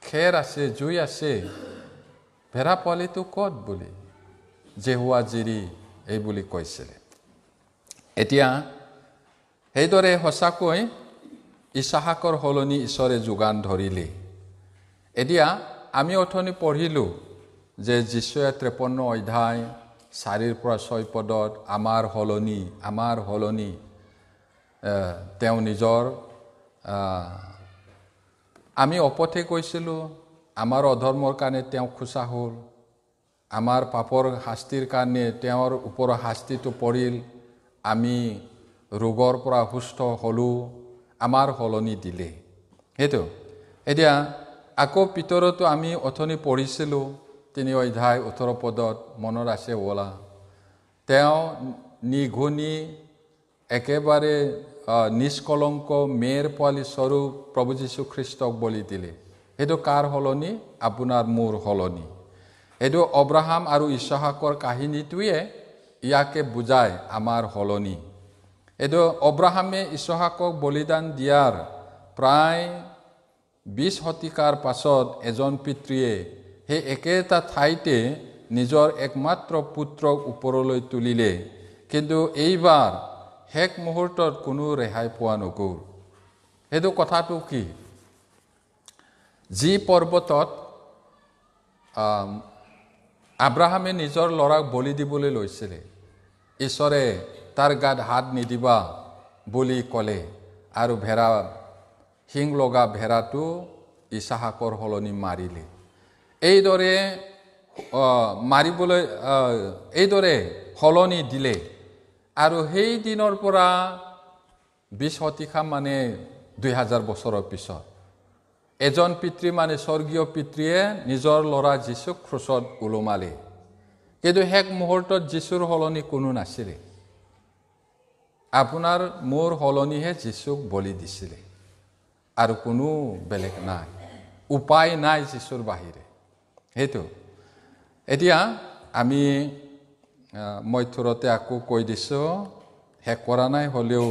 খেৰ আছে জুই আছে ভেড়া পোৱালিটো ক'ত বুলি জেহুৱা জিৰি এই বুলি কৈছিলে এতিয়া সেইদৰে সঁচাকৈ ইছাহাকৰ সলনি ঈশ্বৰে যোগান ধৰিলে এতিয়া আমি অথনি পঢ়িলোঁ যে যীশুৱে 53 অধ্যায় 4 পৰা 6 পদত আমাৰ সলনি তেওঁ নিজৰ আমি অপথে কৈছিলোঁ আমাৰ অধৰ্মৰ কাৰণে তেওঁ খোচা হ'ল আমাৰ পাপৰ শাস্তিৰ কাৰণে তেওঁৰ ওপৰত শাস্তিটো পৰিল আমি ৰোগৰ পৰা সুস্থ হ'লোঁ আমাৰ সলনি দিলে সেইটো এতিয়া আকৌ পিতৰতো আমি অথনি পঢ়িছিলোঁ 3 অধ্যায় 18 পদত মনত আছে ওলা তেওঁ নিঘুনি একেবাৰে নিষ্কলংক মেৰ পোৱালী স্বৰূপ প্ৰভু যীশু খ্ৰীষ্টক বলি দিলে সেইটো কাৰ সলনি আপোনাৰ মোৰ সলনি এইটো অব্ৰাহাম আৰু ইছহাকৰ কাহিনীটোৱে ইয়াকে বুজায় আমাৰ সলনি। এইটো অব্ৰাহামে ইছহাকক বলিদান দিয়াৰ প্ৰায় 20 শতিকাৰ পাছত এজন পিতৃয়ে সেই একেটা ঠাইতে নিজৰ একমাত্ৰ পুত্ৰক ওপৰলৈ তুলিলে, কিন্তু এইবাৰ শেষ মুহূৰ্তত কোনো ৰেহাই পোৱা নগ'ল। সেইটো কথাটো কি? যি পৰ্বতত আব্ৰাহামে নিজৰ ল'ৰাক বলি দিবলৈ লৈছিলে, ঈশ্বৰে তাৰ গাত হাত নিদিবা বুলি ক'লে, আৰু শিং লগা ভেড়াটো ইছহাকৰ সলনি মাৰিলে। এইদৰে সলনি দিলে, আৰু সেই দিনৰ পৰা 20 শতিকা মানে 2000 বছৰৰ পিছত এজন পিতৃ মানে স্বৰ্গীয় পিতৃয়ে নিজৰ ল'ৰা যীশুক ক্ৰুচত ওলোমালে, কিন্তু শেষ মুহূৰ্তত যীশুৰ সলনি কোনো নাছিলে। আপোনাৰ মোৰ সলনিহে যীশুক বলি দিছিলে, আৰু কোনো বেলেগ নাই, উপায় নাই যীশুৰ বাহিৰে। সেইটো এতিয়া মই থোৰতে আকৌ কৈ দিছোঁ, শেষ কৰা নাই, হ'লেও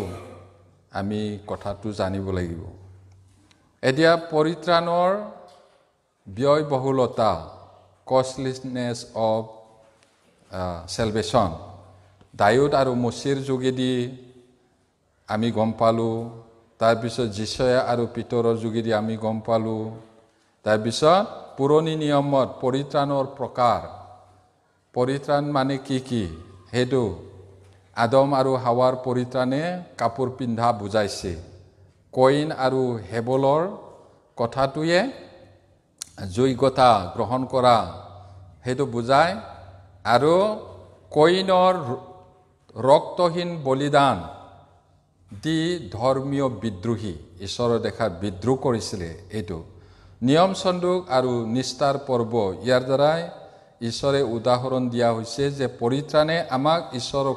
আমি কথাটো জানিব লাগিব। এতিয়া পৰিত্ৰাণৰ ব্যয়বহুলতা, কষ্টলিনেছ অফ চেলভেশ্যন, দাউদ আৰু মচিৰ যোগেদি আমি গম পালোঁ। তাৰপিছত যিশয়া আৰু পিতৰৰ যোগেদি আমি গম পালোঁ। তাৰপিছত পুৰণি নিয়মত পৰিত্ৰাণৰ প্ৰকাৰ, পৰিত্ৰাণ মানে কি সেইটো আদম আৰু হাৱাৰ পৰিত্ৰাণে কাপোৰ পিন্ধা বুজাইছে। কইন আৰু হেবলৰ কথাটোৱে যোগ্যতা গ্ৰহণ কৰা সেইটো বুজায়, আৰু কইনৰ ৰক্তহীন বলিদান দি ধৰ্মীয় বিদ্ৰোহী, ঈশ্বৰৰ দেখাত বিদ্ৰোহ কৰিছিলে। এইটো নিয়ম সন্দুক আৰু নিষ্ঠাৰ পৰ্ব, ইয়াৰ দ্বাৰাই ঈশ্বৰে উদাহৰণ দিয়া হৈছে যে পৰিত্ৰাণে আমাক ঈশ্বৰৰ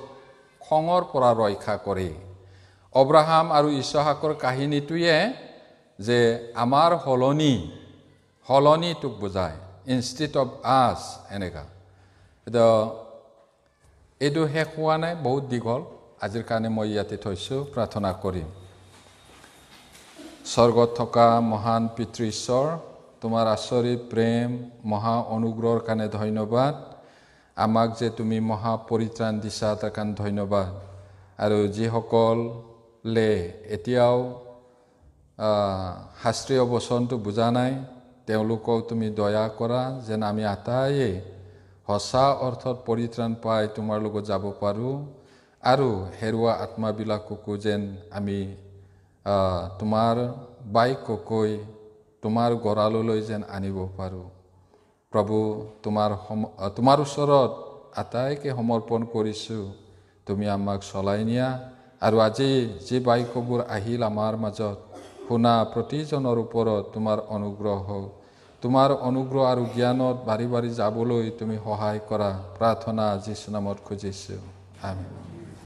খঙৰ পৰা ৰক্ষা কৰে। অব্ৰাহাম আৰু ইছহাকৰ কাহিনীটোৱে যে আমাৰ সলনিটোক বুজায়, ইনষ্টেড অফ আছ, এনেকা। এইটো শেষ হোৱা নাই, বহুত দীঘল। আজিৰ কাৰণে মই ইয়াতে থৈছোঁ, প্ৰাৰ্থনা কৰিম। স্বৰ্গত থকা মহান পিতৃ ঈশ্বৰ, তোমাৰ আচৰিত প্ৰেম, মহা অনুগ্ৰহৰ কাৰণে ধন্যবাদ। আমাক যে তুমি মহা পৰিত্ৰাণ দিছা, তাৰ কাৰণে ধন্যবাদ। আৰু যিসকলে এতিয়াও শাস্ত্ৰীয় বচনটো বুজা নাই, তেওঁলোকক তুমি দয়া কৰা, যেন আমি আটাইয়ে সঁচা অৰ্থত পৰিত্ৰাণ পাই তোমাৰ লগত যাব পাৰোঁ, আৰু হেৰুৱা আত্মাবিলাককো যেন আমি তোমাৰ বাক্যকৈ তোমাৰ গৰাললৈ যেন আনিব পাৰোঁ। প্ৰভু, তোমাৰ ওচৰত আটাইকে সমৰ্পণ কৰিছোঁ, তুমি আমাক চলাই নিয়া। আৰু আজি যি বাক্যবোৰ আহিল আমাৰ মাজত, শুনা প্ৰতিজনৰ ওপৰত তোমাৰ অনুগ্ৰহ হওক। তোমাৰ অনুগ্ৰহ আৰু জ্ঞানত বাঢ়ি বাঢ়ি যাবলৈ তুমি সহায় কৰা, প্ৰাৰ্থনা যীশু নামত খুজিছোঁ, আমেন।